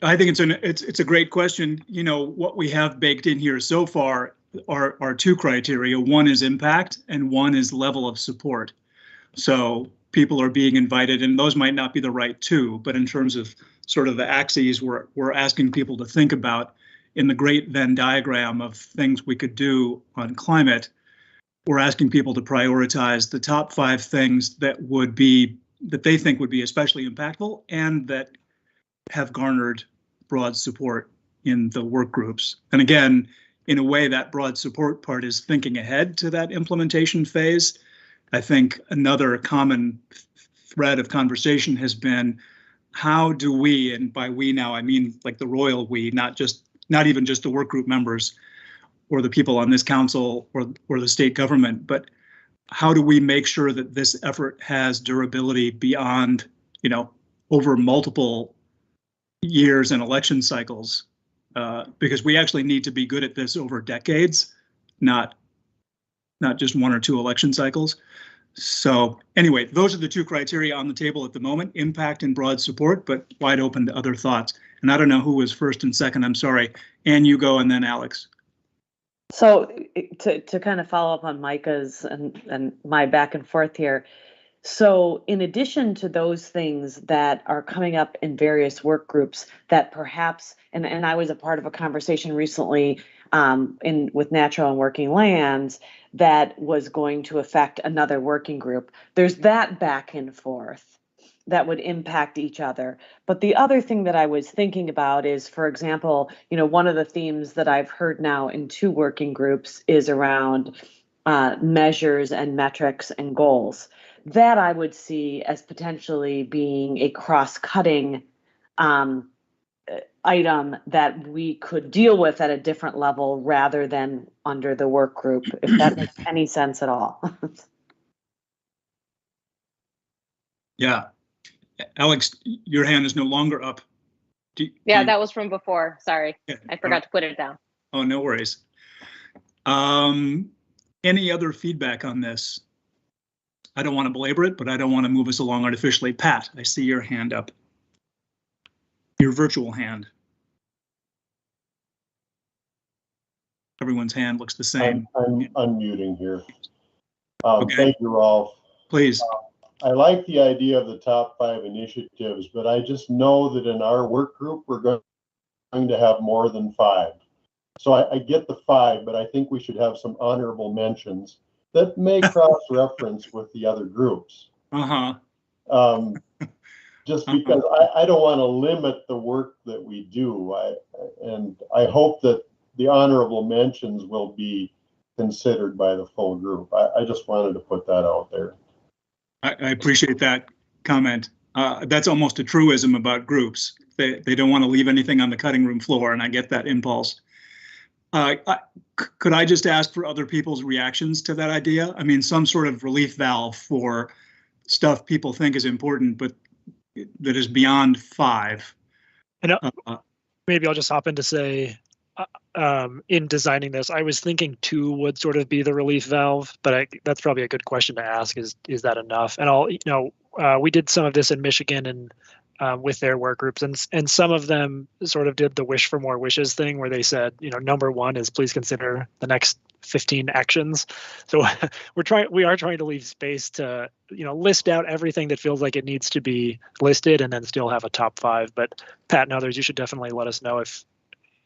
I think it's a great question. What we have baked in here so far are two criteria. One is impact and one is level of support. So people are being invited, and those might not be the right two, but in terms of sort of the axes we're asking people to think about in the great Venn diagram of things we could do on climate, we're asking people to prioritize the top 5 things that they think would be especially impactful and that have garnered broad support in the work groups. And again, in a way, that broad support part is thinking ahead to that implementation phase. I think another common thread of conversation has been, how do we, and by we now I mean like the royal we, not even just the work group members or the people on this council or the state government, but how do we make sure that this effort has durability beyond, over multiple years and election cycles? Because we actually need to be good at this over decades, not just 1 or 2 election cycles. So anyway, those are the 2 criteria on the table at the moment: impact and broad support, but wide open to other thoughts. And I don't know who was first and second. I'm sorry. Ann, you go, and then Alex. So to kind of follow up on Micah's and my back and forth here. So in addition to those things that are coming up in various work groups that perhaps, and I was a part of a conversation recently with natural and working lands that was going to affect another working group. There's that back and forth that would impact each other. But the other thing that I was thinking about is, for example, one of the themes that I've heard now in 2 working groups is around measures and metrics and goals. That I would see as potentially being a cross-cutting item that we could deal with at a different level rather than under the work group, if that makes any sense at all. Yeah. Alex, your hand is no longer up. That was from before. Sorry, yeah, I forgot to put it down. Oh, no worries. Any other feedback on this? I don't want to belabor it, but I don't want to move us along artificially. Pat, I see your hand up. Your virtual hand. Everyone's hand looks the same. I'm unmuting here. Okay. Thank you, Rolf. Please. I like the idea of the top 5 initiatives, but I just know that in our work group, we're going to have more than 5. So I get the 5, but I think we should have some honorable mentions that may cross-reference with the other groups. Just because I don't want to limit the work that we do. And I hope that the honorable mentions will be considered by the full group. I just wanted to put that out there. I appreciate that comment. That's almost a truism about groups. They don't want to leave anything on the cutting room floor, and I get that impulse. Could I just ask for other people's reactions to that idea? I mean, some sort of relief valve for stuff people think is important, but that is beyond 5. And maybe I'll just hop in to say, in designing this, I was thinking 2 would sort of be the relief valve, but that's probably a good question to ask. Is that enough? And we did some of this in Michigan and with their work groups, and some of them sort of did the wish for more wishes thing, where they said, number 1 is please consider the next 15 actions. So we are trying to leave space to list out everything that feels like it needs to be listed, and then still have a top 5. But Pat and others, you should definitely let us know if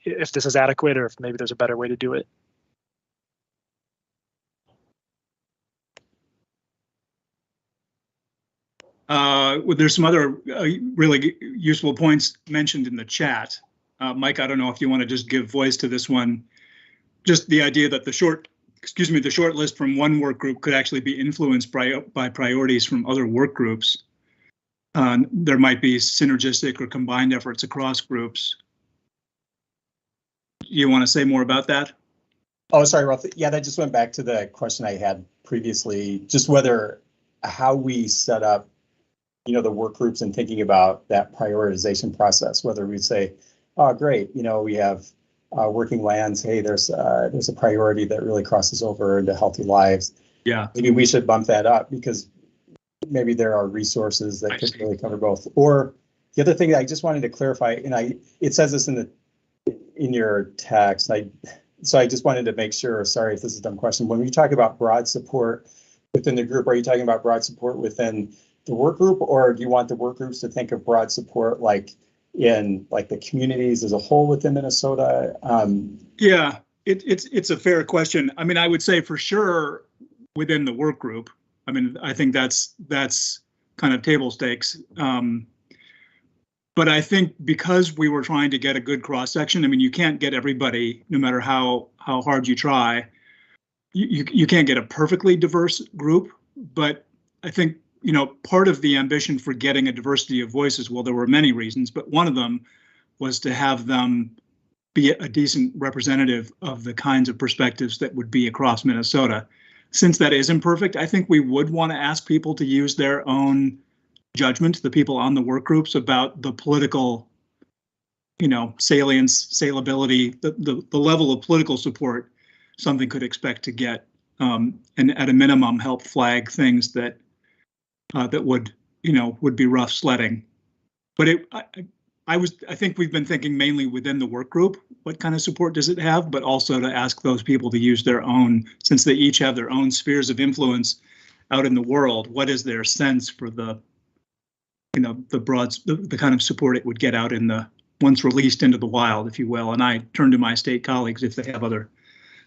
this is adequate, or if maybe there's a better way to do it. There's some other really useful points mentioned in the chat. Mike, I don't know if you want to just give voice to this one. Just the idea that the short list from one work group could actually be influenced by priorities from other work groups. There might be synergistic or combined efforts across groups. You want to say more about that? Oh, sorry, Ralph. Yeah, that just went back to the question I had previously, just how we set up, the work groups and thinking about that prioritization process, whether we say, oh, great, we have working lands. Hey, there's a priority that really crosses over into healthy lives. Yeah. Maybe we should bump that up because maybe there are resources that could really cover both. Or the other thing that I just wanted to clarify, and it says this in your text, so I just wanted to make sure, sorry if this is a dumb question, when we talk about broad support within the group, are you talking about broad support within the work group, or do you want the work groups to think of broad support like in like the communities as a whole within Minnesota? Yeah, it's a fair question. I mean, I would say for sure within the work group. I mean, I think that's kind of table stakes. But I think because we were trying to get a good cross section, I mean, you can't get everybody, no matter how hard you try. You can't get a perfectly diverse group, but I think, you know, part of the ambition for getting a diversity of voices, well, there were many reasons, but one of them was to have them be a decent representative of the kinds of perspectives that would be across Minnesota. Since that is imperfect, I think we would want to ask people to use their own judgment, the people on the work groups, about the political, you know, salience, salability, the level of political support something could expect to get, and at a minimum help flag things that that would, you know, would be rough sledding. But I think we've been thinking mainly within the work group, what kind of support does it have, but also to ask those people to use their own, since they each have their own spheres of influence out in the world, what is their sense for the, you know, the kind of support it would get out in the, once released into the wild, if you will. And I turn to my state colleagues if they have other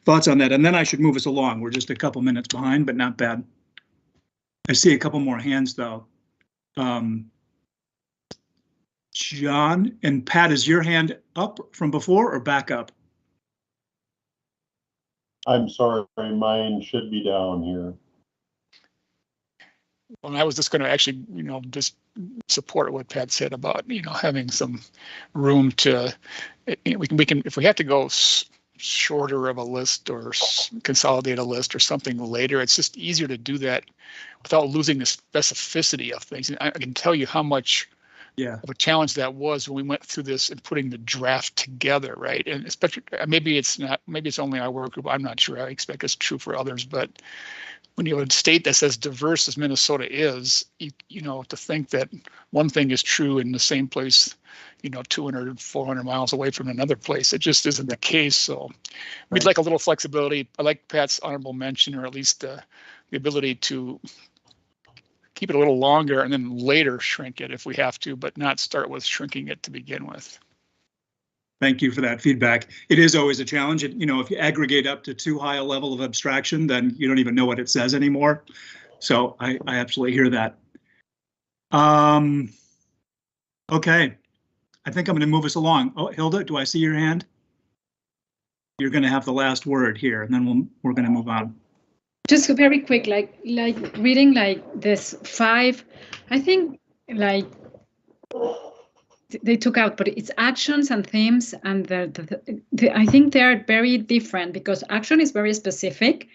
thoughts on that. And then I should move us along. We're just a couple minutes behind, but not bad. I see a couple more hands though. John and Pat, is your hand up from before or back up? I'm sorry, mine should be down here. Well, I was just going to actually, you know, just support what Pat said about, you know, having some room to, we can if we have to go shorter of a list or consolidate a list or something later, it's just easier to do that without losing the specificity of things. And I can tell you how much of a challenge that was when we went through this and putting the draft together, right? And especially, maybe it's only our work group, I'm not sure. I expect it's true for others, but when you have a state that's as diverse as Minnesota is, you know, to think that one thing is true in the same place, you know, 200, 400 miles away from another place, it just isn't the case. So we'd like a little flexibility. I like Pat's honorable mention, or at least the ability to keep it a little longer and then later shrink it if we have to, but not start with shrinking it to begin with. Thank you for that feedback. It is always a challenge. You know, if you aggregate up to too high a level of abstraction, then you don't even know what it says anymore. So I absolutely hear that. Okay, I think I'm going to move us along. Oh, Hilda, do I see your hand? You're going to have the last word here, and then we're going to move on. Just very quick, like reading like this 5, I think like they took out, but it's actions and themes, and I think they are very different because action is very specific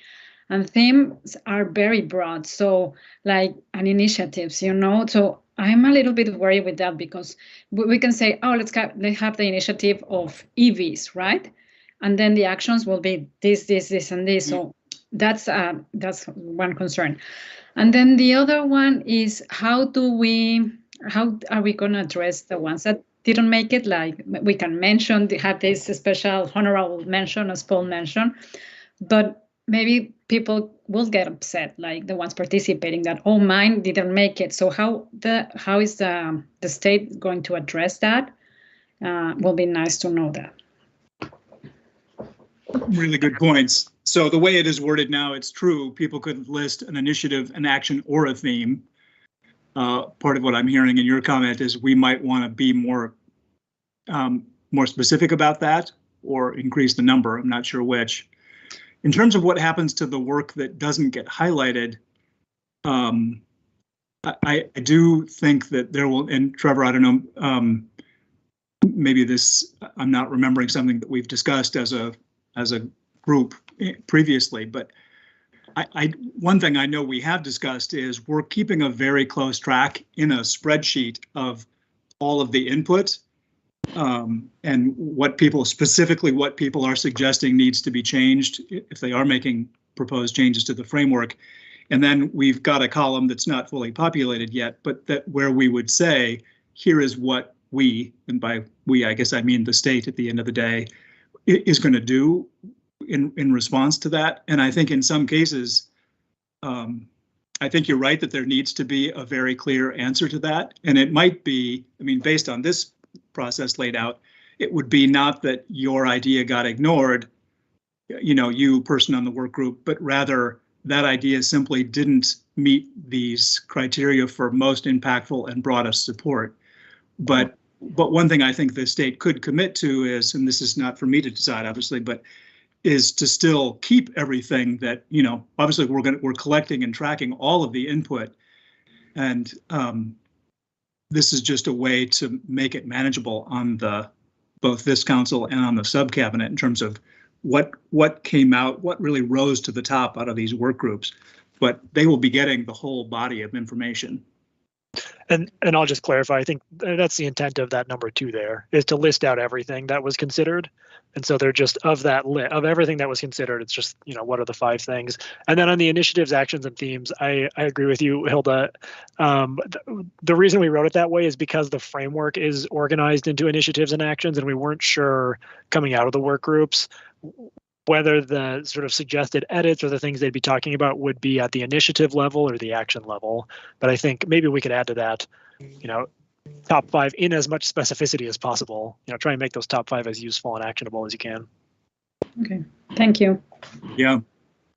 and themes are very broad. So like, and initiatives, you know, so I'm a little bit worried with that because we can say, oh, let's have the initiative of EVs, right? And then the actions will be this, and this. So that's one concern. And then the other one is how are we going to address the ones that didn't make it? Like we can have this special honorable mention, as Paul mentioned, but maybe people will get upset, like the ones participating, that, oh, mine didn't make it. So how is the state going to address that? Will be nice to know that. Really good points. So the way it is worded now, it's true. People could list an initiative, an action, or a theme. Part of what I'm hearing in your comment is we might want to be more specific about that or increase the number. I'm not sure which. In terms of what happens to the work that doesn't get highlighted, I do think that there will, and Trevor, I don't know, maybe this, I'm not remembering something that we've discussed as a group previously, but one thing I know we have discussed is we're keeping a very close track in a spreadsheet of all of the input and what people are suggesting needs to be changed if they are making proposed changes to the framework. And then we've got a column that's not fully populated yet, but that where we would say, here is what we, and by we, I guess I mean the state at the end of the day, is going to do in response to that. And I think in some cases, I think you're right that there needs to be a very clear answer to that. And it might be, I mean, based on this process laid out, it would be not that your idea got ignored, you know, you person on the work group, but rather that idea simply didn't meet these criteria for most impactful and broadest support. But one thing I think the state could commit to is, and this is not for me to decide, obviously, but is to still keep everything that, you know, obviously we're collecting and tracking all of the input. And this is just a way to make it manageable on both this council and on the sub cabinet in terms of what came out, what really rose to the top out of these work groups. But they will be getting the whole body of information. And I'll just clarify, I think that's the intent of that number 2 there, is to list out everything that was considered. And so they're just of that of everything that was considered, it's just, you know, what are the 5 things? And then on the initiatives, actions, and themes, I agree with you, Hilda. The reason we wrote it that way is because the framework is organized into initiatives and actions, and we weren't sure coming out of the work groups whether the sort of suggested edits or the things they'd be talking about would be at the initiative level or the action level. But I think maybe we could add to that, you know, top 5 in as much specificity as possible. You know, try and make those top 5 as useful and actionable as you can. Okay, thank you. Yeah,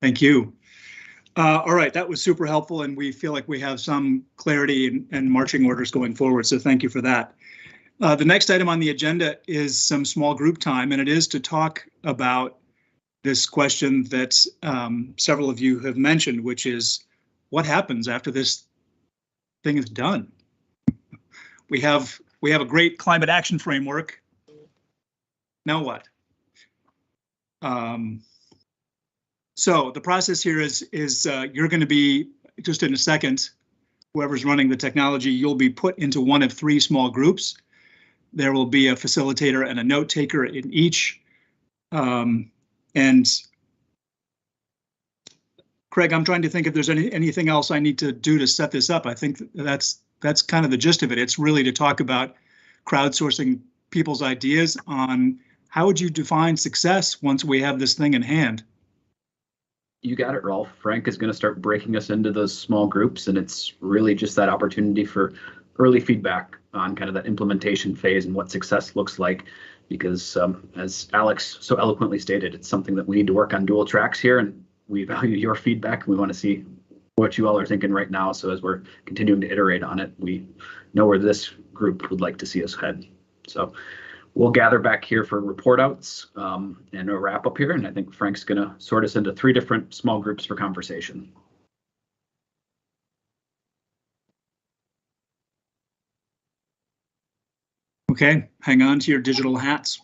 thank you. All right, that was super helpful, and we feel like we have some clarity and marching orders going forward, so thank you for that. The next item on the agenda is some small group time, and it is to talk about this question that several of you have mentioned, which is what happens after this thing is done? We have a great climate action framework. Now what? So the process here is you're going to be, just in a second, whoever's running the technology, you'll be put into one of 3 small groups. There will be a facilitator and a note taker in each. And Craig, I'm trying to think if there's anything else I need to do to set this up. I think that's kind of the gist of it. It's really to talk about crowdsourcing people's ideas on how would you define success once we have this thing in hand. You got it, Rolf. Frank is going to start breaking us into those small groups, and it's really just that opportunity for early feedback on kind of that implementation phase and what success looks like. Because as Alex so eloquently stated, it's something that we need to work on dual tracks here, and we value your feedback. We want to see what you all are thinking right now. So as we're continuing to iterate on it, we know where this group would like to see us head. So we'll gather back here for report outs and a wrap up here. And I think Frank's going to sort us into 3 different small groups for conversation. Okay, hang on to your digital hats.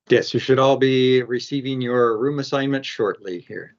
Yes, you should all be receiving your room assignment shortly here.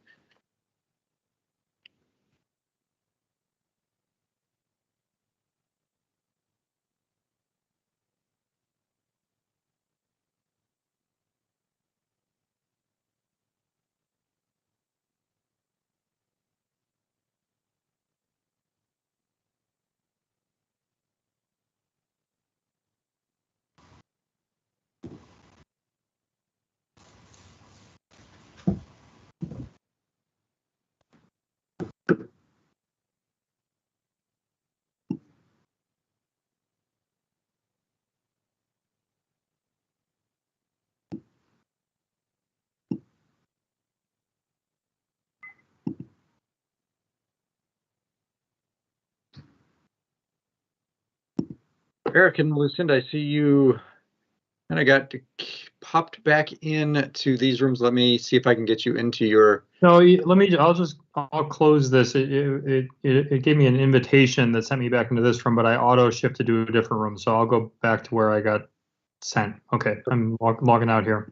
Eric and Lucinda, I see you kind of got popped back into these rooms. Let me see if I can get you into your. No, let me. I'll close this. It gave me an invitation that sent me back into this room, but I auto shifted to a different room, so I'll go back to where I got sent. Okay, I'm logging out here.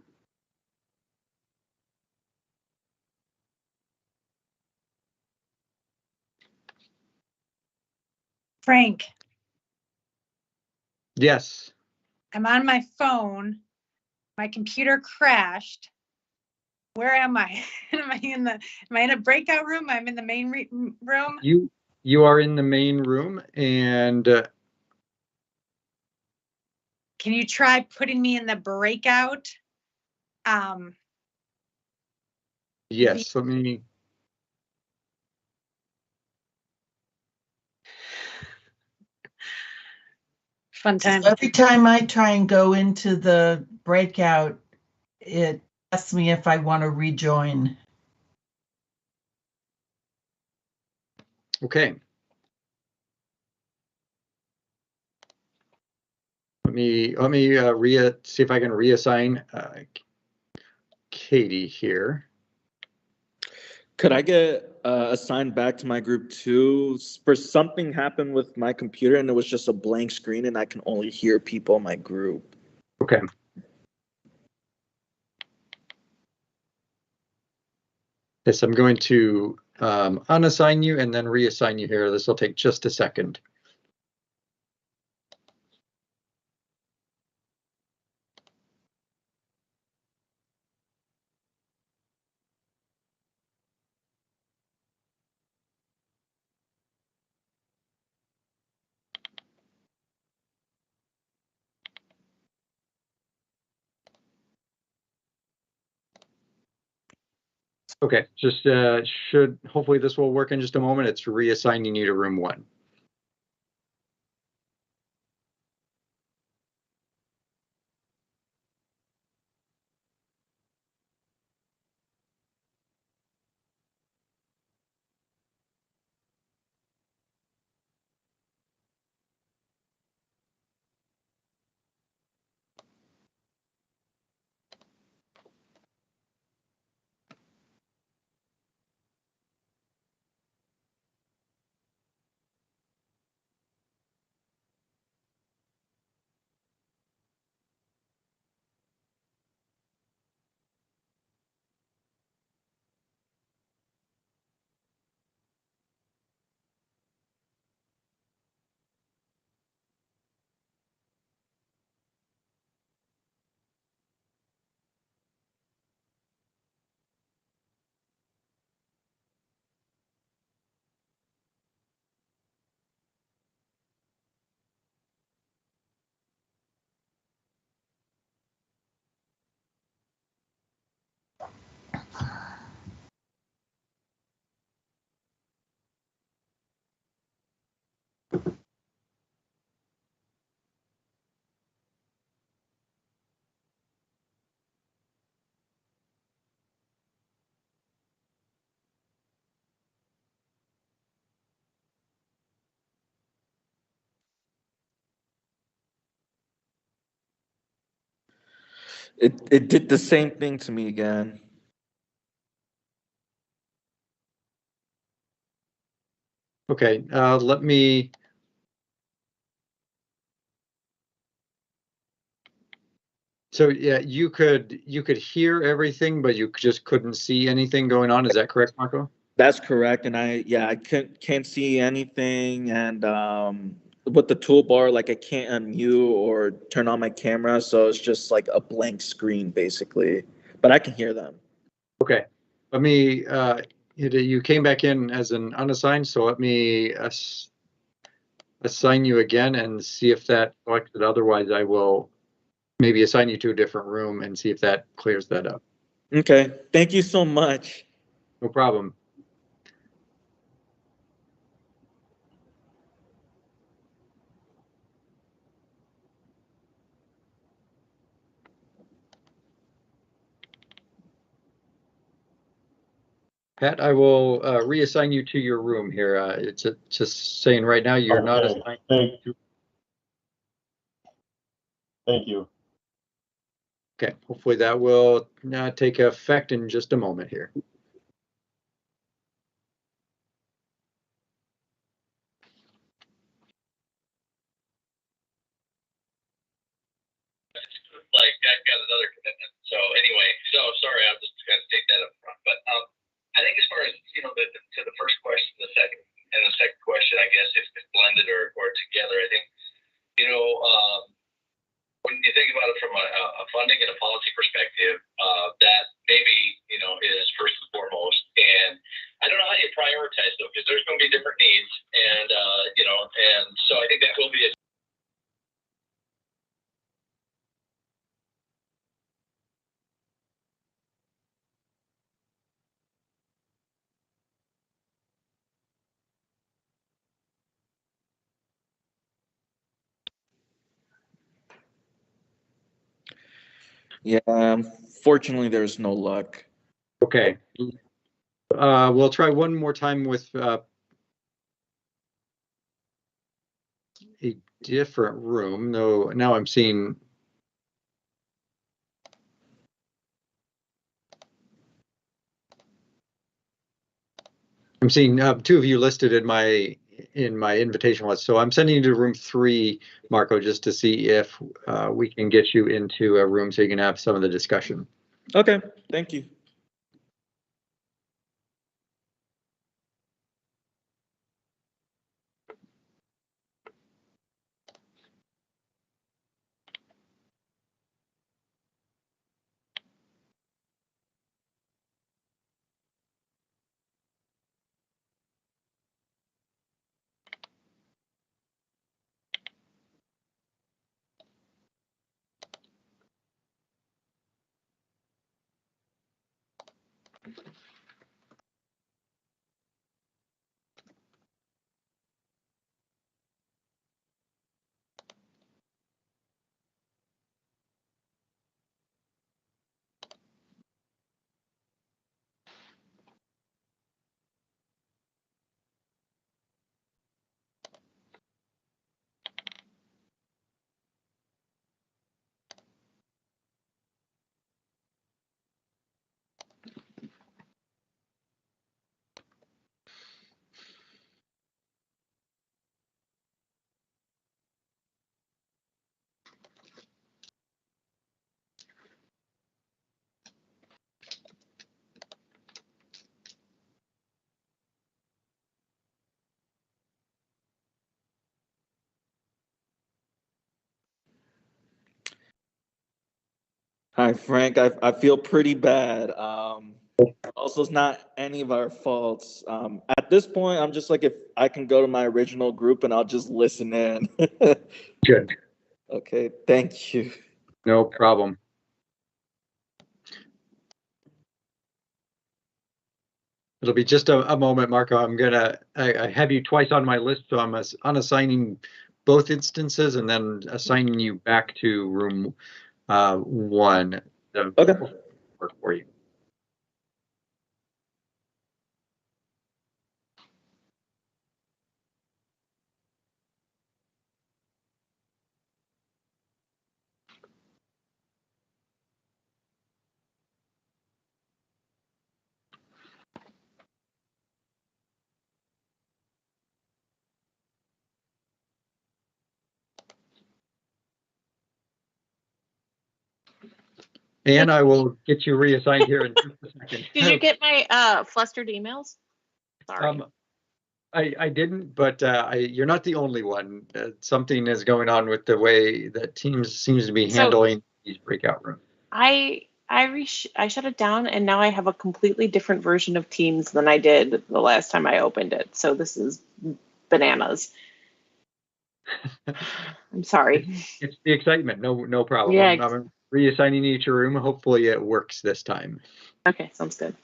Frank. Yes. I'm on my phone. My computer crashed. Where am I? Am I in a breakout room? I'm in the main room. You are in the main room, and can you try putting me in the breakout? Yes, let me. Fun time. Every time I try and go into the breakout, it asks me if I want to rejoin. Okay. Let me see if I can reassign Katie here. Could I get assigned back to my group too? For something happened with my computer and it was just a blank screen and I can only hear people in my group. Okay. Yes, I'm going to unassign you and then reassign you here. This will take just a second. Okay, just hopefully this will work in just a moment. It's reassigning you to room 1. It did the same thing to me again. Okay, let me. So yeah, you could hear everything, but you just couldn't see anything going on. Is that correct, Marco? That's correct. And I can't see anything. And with the toolbar, like I can't unmute or turn on my camera. So it's just like a blank screen basically, but I can hear them. Okay, let me, you came back in as an unassigned, so let me assign you again and see if that works. Otherwise, I will maybe assign you to a different room and see if that clears that up. Okay, thank you so much. No problem. Pat, I will reassign you to your room here. It's just saying right now you're not assigned. Thank you. Thank you. Okay, hopefully that will take effect in just a moment here. Like I've got another commitment. So anyway, so sorry, I'll just kind of take that up front. But I think as far as to the first question, the second question, I guess if it's blended or together, I think when you think about it from a funding and a policy perspective, that maybe is first and foremost. And I don't know how you prioritize though, because there's going to be different needs, and and so I think that will be a Yeah, fortunately, there's no luck. Okay. We'll try one more time with a different room. No, now I'm seeing. I'm seeing two of you listed in my invitation list. So I'm sending you to room 3, Marco, just to see if we can get you into a room so you can have some of the discussion. Okay, thank you. Hi, Frank. I feel pretty bad. Also, it's not any of our faults. At this point, I'm just like, if I can go to my original group and I'll just listen in. Good. Okay, thank you. No problem. It'll be just a moment, Marco. I have you twice on my list, so I'm unassigning both instances and then assigning you back to room 1. Okay. Work for you. And I will get you reassigned here in just a second. Did you get my flustered emails? Sorry. I didn't, but you're not the only one. Something is going on with the way that Teams seems to be handling these breakout rooms. I shut it down, and now I have a completely different version of Teams than I did the last time I opened it. So this is bananas. I'm sorry. It's the excitement. No problem. Yeah. I'm reassigning you to a room. Hopefully it works this time. Okay, sounds good.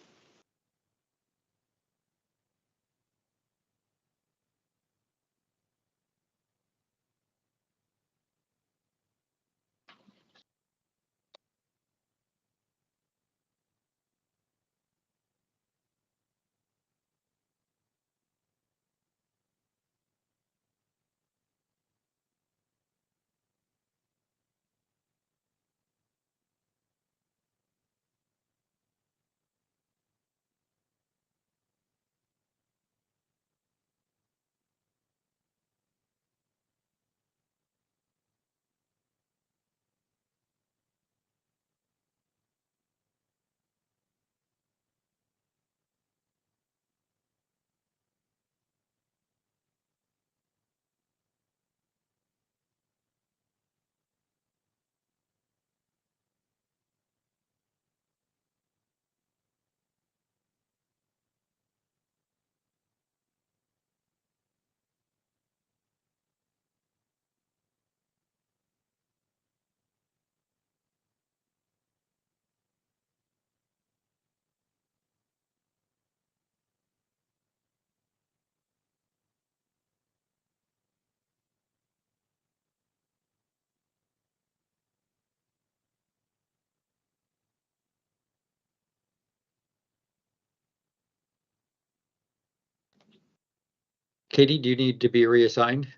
Katie, do you need to be reassigned?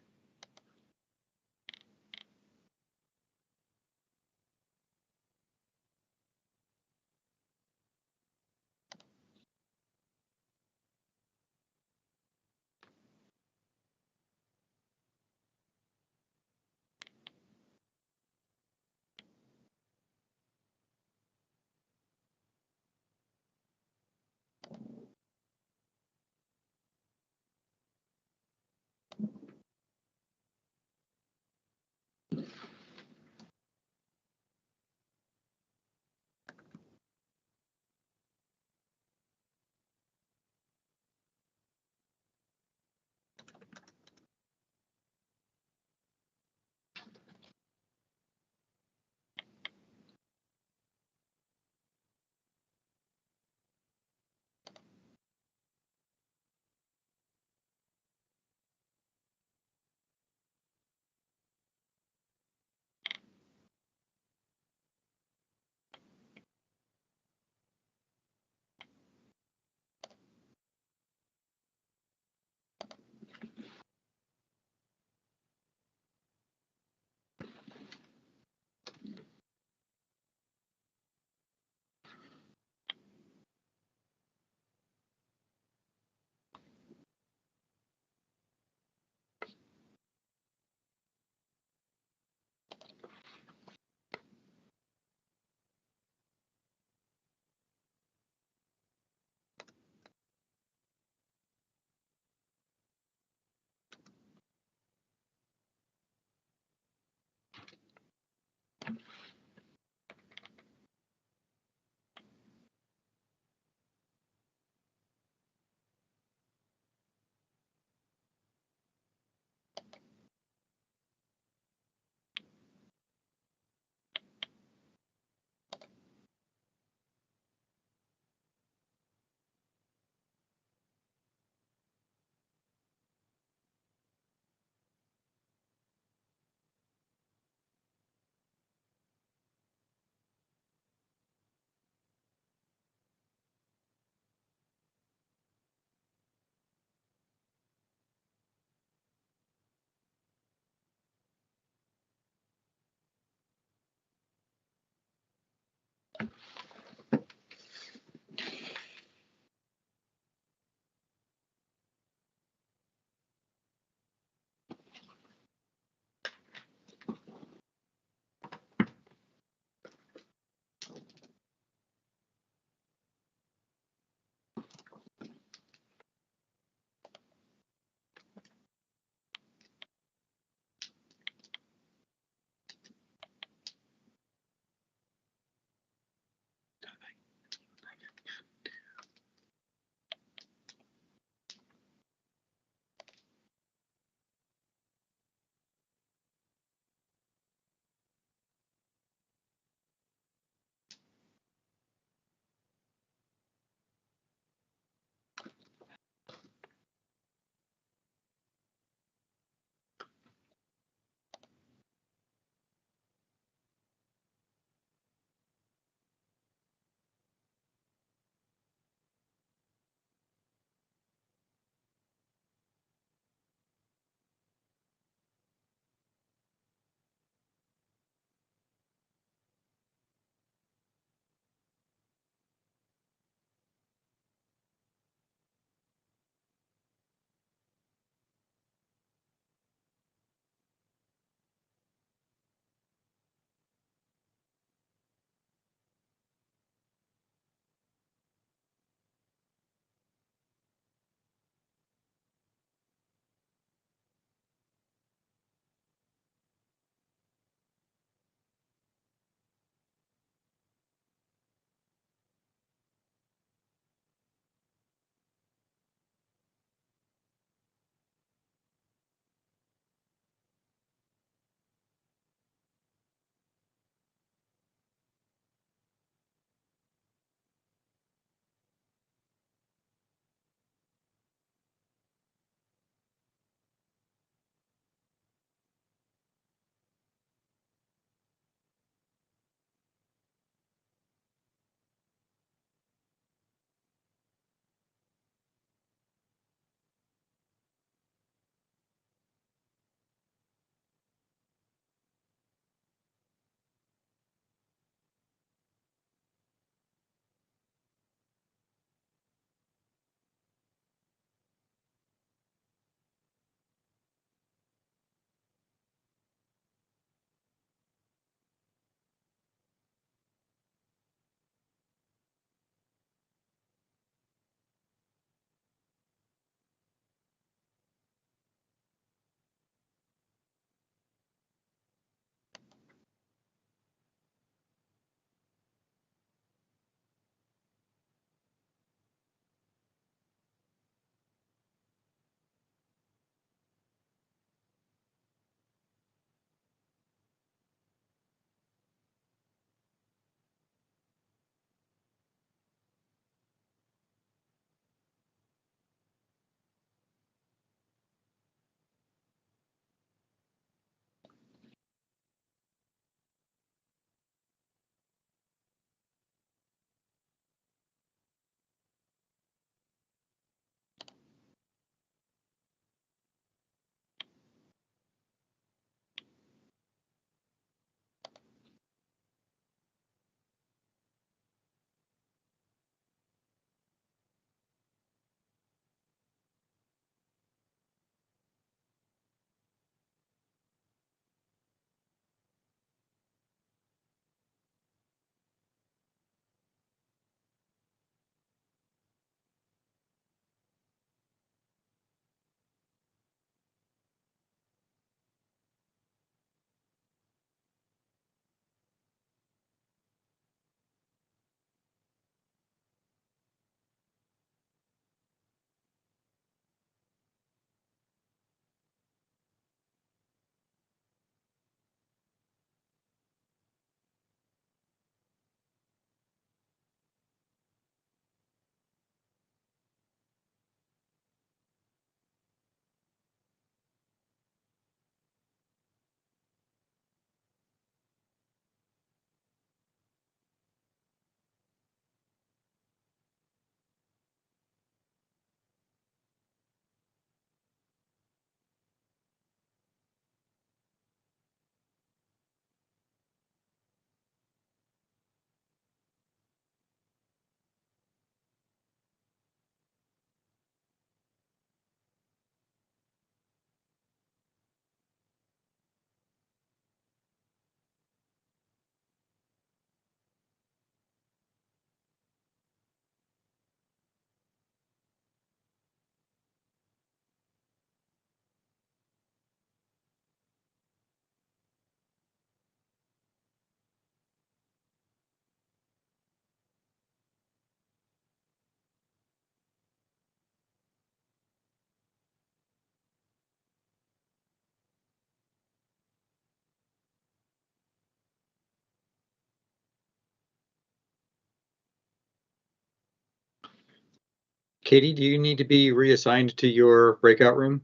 Katie, do you need to be reassigned to your breakout room?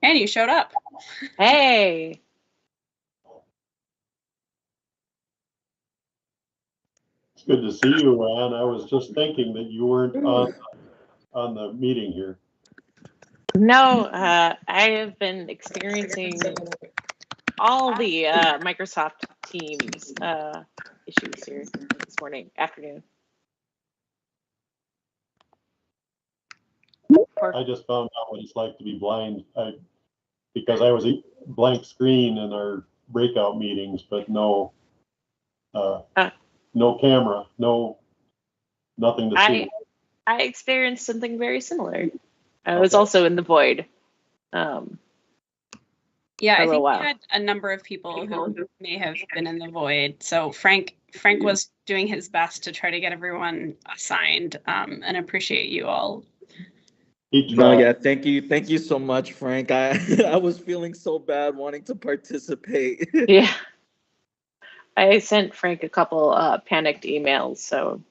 And you showed up. Hey. It's good to see you, Ann. I was just thinking that you weren't on on the meeting here. No, I have been experiencing all the Microsoft Teams issues here this afternoon. I just found out what it's like to be blind because I was a blank screen in our breakout meetings, but no camera, nothing to see. I experienced something very similar. I was also in the void. Yeah, I think we had a number of people who may have been in the void. So Frank was doing his best to try to get everyone assigned, and appreciate you all. No, yeah, thank you so much, Frank. I was feeling so bad wanting to participate. Yeah, I sent Frank a couple panicked emails. So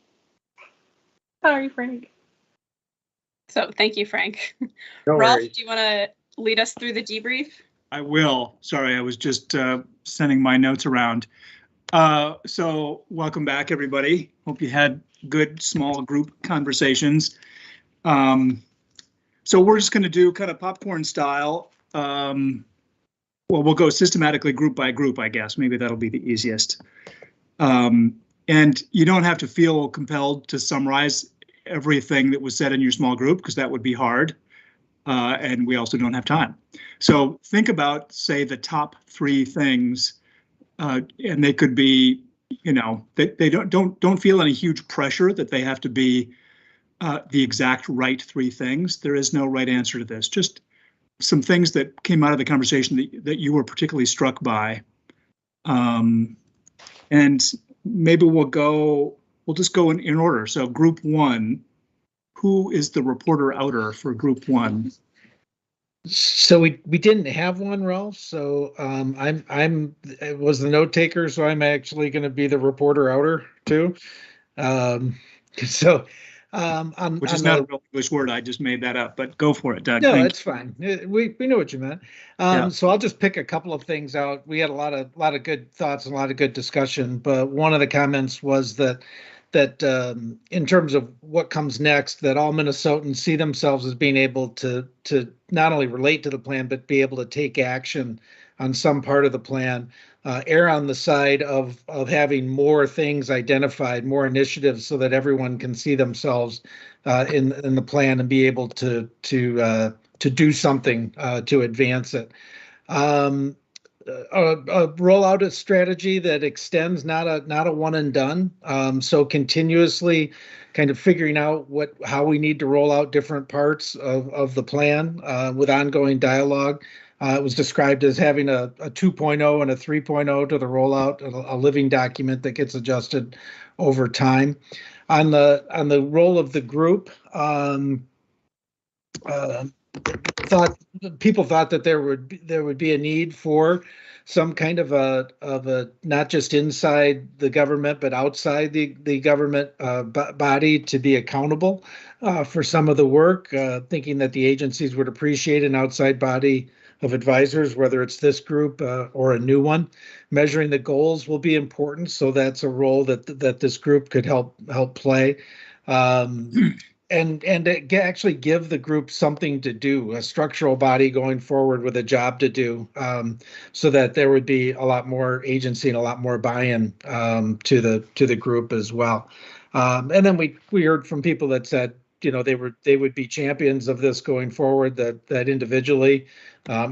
sorry, Frank. So thank you, Frank. No Ralph, worries. do you want to lead us through the debrief? I will. Sorry, I was just sending my notes around. So welcome back, everybody. Hope you had good small group conversations. So we're just going to do kind of popcorn style. Well, we'll go systematically group by group, I guess. Maybe that'll be the easiest. And you don't have to feel compelled to summarize everything that was said in your small group, because that would be hard. And we also don't have time. So think about, say, the top 3 things, and they could be, you know, they don't feel any huge pressure that they have to be the exact right 3 things. There is no right answer to this. Just some things that came out of the conversation that you were particularly struck by. And maybe we'll just go in order. So group 1, who is the reporter outer for group 1? So we didn't have one, Ralph. So I was the note taker, so I'm actually going to be the reporter outer too. Which is not a real English word. I just made that up, but go for it, Doug. No, it's fine. We know what you meant. Yeah. So I'll just pick a couple of things out. We had a lot of good thoughts and a lot of good discussion, but one of the comments was that in terms of what comes next, that all Minnesotans see themselves as being able to not only relate to the plan, but be able to take action on some part of the plan, err on the side of having more things identified, more initiatives, so that everyone can see themselves in the plan and be able to do something to advance it. Roll out a strategy that extends, not a one and done. So continuously kind of figuring out how we need to roll out different parts of the plan with ongoing dialogue. It was described as having a 2.0 and a 3.0 to the rollout, a living document that gets adjusted over time. On the role of the group, people thought that there would be a need for some kind of a not just inside the government but outside the government body to be accountable for some of the work, thinking that the agencies would appreciate an outside body of advisors, whether it's this group or a new one. Measuring the goals will be important, so that's a role that this group could help play. And actually give the group something to do, a structural body going forward with a job to do, so that there would be a lot more agency and a lot more buy-in to the group as well. And then we heard from people that said, you know, they would be champions of this going forward, that individually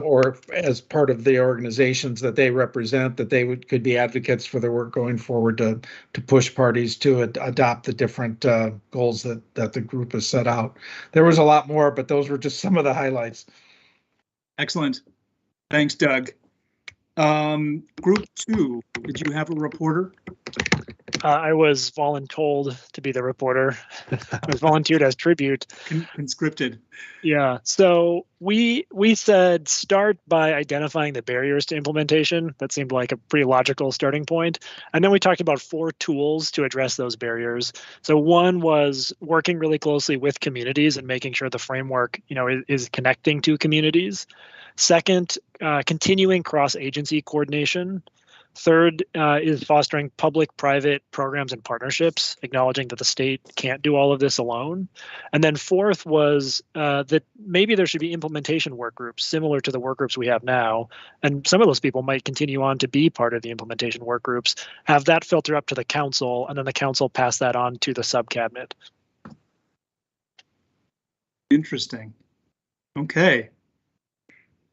or as part of the organizations that they represent, that they could be advocates for their work going forward to push parties to adopt the different goals that the group has set out. There was a lot more, but those were just some of the highlights. Excellent. Thanks, Doug. Group 2, did you have a reporter? I was voluntold to be the reporter. I was volunteered as tribute. Conscripted. Yeah. So we said start by identifying the barriers to implementation. That seemed like a pretty logical starting point. And then we talked about 4 tools to address those barriers. So one was working really closely with communities and making sure the framework, you know, is connecting to communities. Second, continuing cross-agency coordination. Third is fostering public-private programs and partnerships, acknowledging that the state can't do all of this alone. And then fourth was that maybe there should be implementation work groups similar to the work groups we have now. And some of those people might continue on to be part of the implementation work groups, have that filter up to the council, and then the council pass that on to the subcabinet. Interesting. Okay.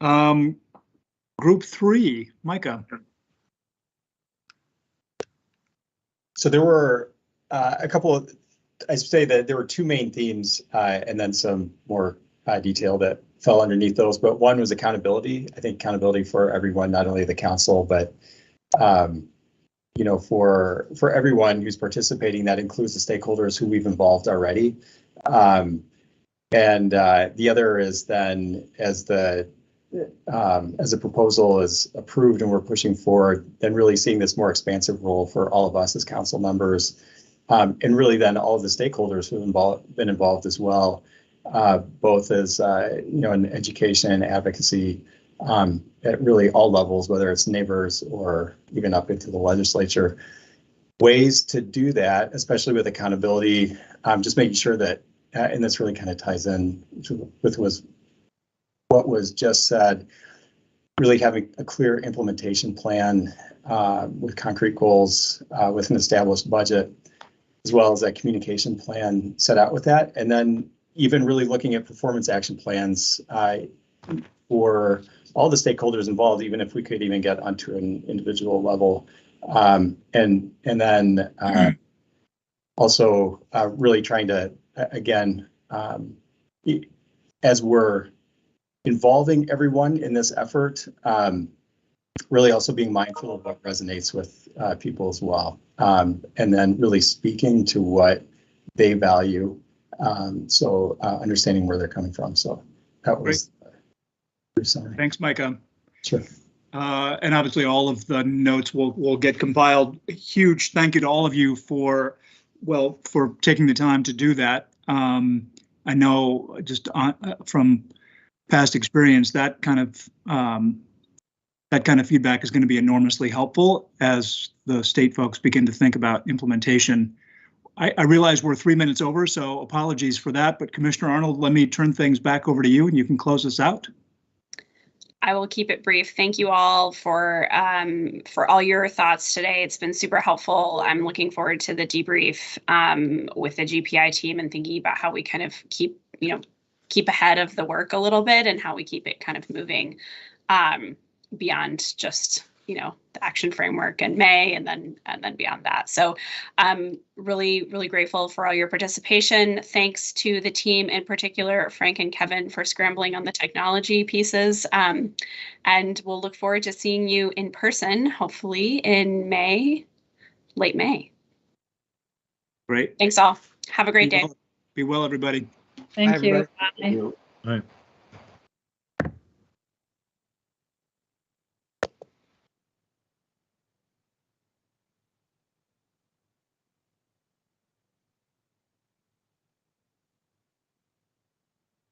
Group 3, Micah. So there were a couple of, I'd say that there were two main themes and then some more detail that fell underneath those. But one was accountability. I think accountability for everyone, not only the council, but you know, for everyone who's participating. That includes the stakeholders who we've involved already. And the other is then as the proposal is approved and we're pushing forward, then really seeing this more expansive role for all of us as council members, and really then all of the stakeholders who have been involved as well, both as you know, in education and advocacy at really all levels, whether it's neighbors or even up into the legislature. Ways to do that, especially with accountability, just making sure that, and this really kind of ties in with what was just said, really having a clear implementation plan with concrete goals, with an established budget, as well as that communication plan set out with that. And then even really looking at performance action plans for all the stakeholders involved, even if we could even get onto an individual level. And then also really trying to, again, as we're involving everyone in this effort, really also being mindful of what resonates with people as well, and then really speaking to what they value, so understanding where they're coming from. So that was summary. Thanks, Micah. Sure. And obviously all of the notes will get compiled. A huge thank you to all of you for taking the time to do that. I know just from past experience, that kind of feedback is going to be enormously helpful as the state folks begin to think about implementation. I realize we're 3 minutes over, so apologies for that. But Commissioner Arnold, let me turn things back over to you, and you can close us out. I will keep it brief. Thank you all for all your thoughts today. It's been super helpful. I'm looking forward to the debrief with the GPI team and thinking about how we kind of keep ahead of the work a little bit and how we keep it kind of moving beyond just, the action framework in May and then beyond that. So I'm really, really grateful for all your participation. Thanks to the team, in particular, Frank and Kevin, for scrambling on the technology pieces. And we'll look forward to seeing you in person, hopefully in May, late May. Great. Thanks all. Have a great day. Be well, everybody. Thank you. Bye. All right.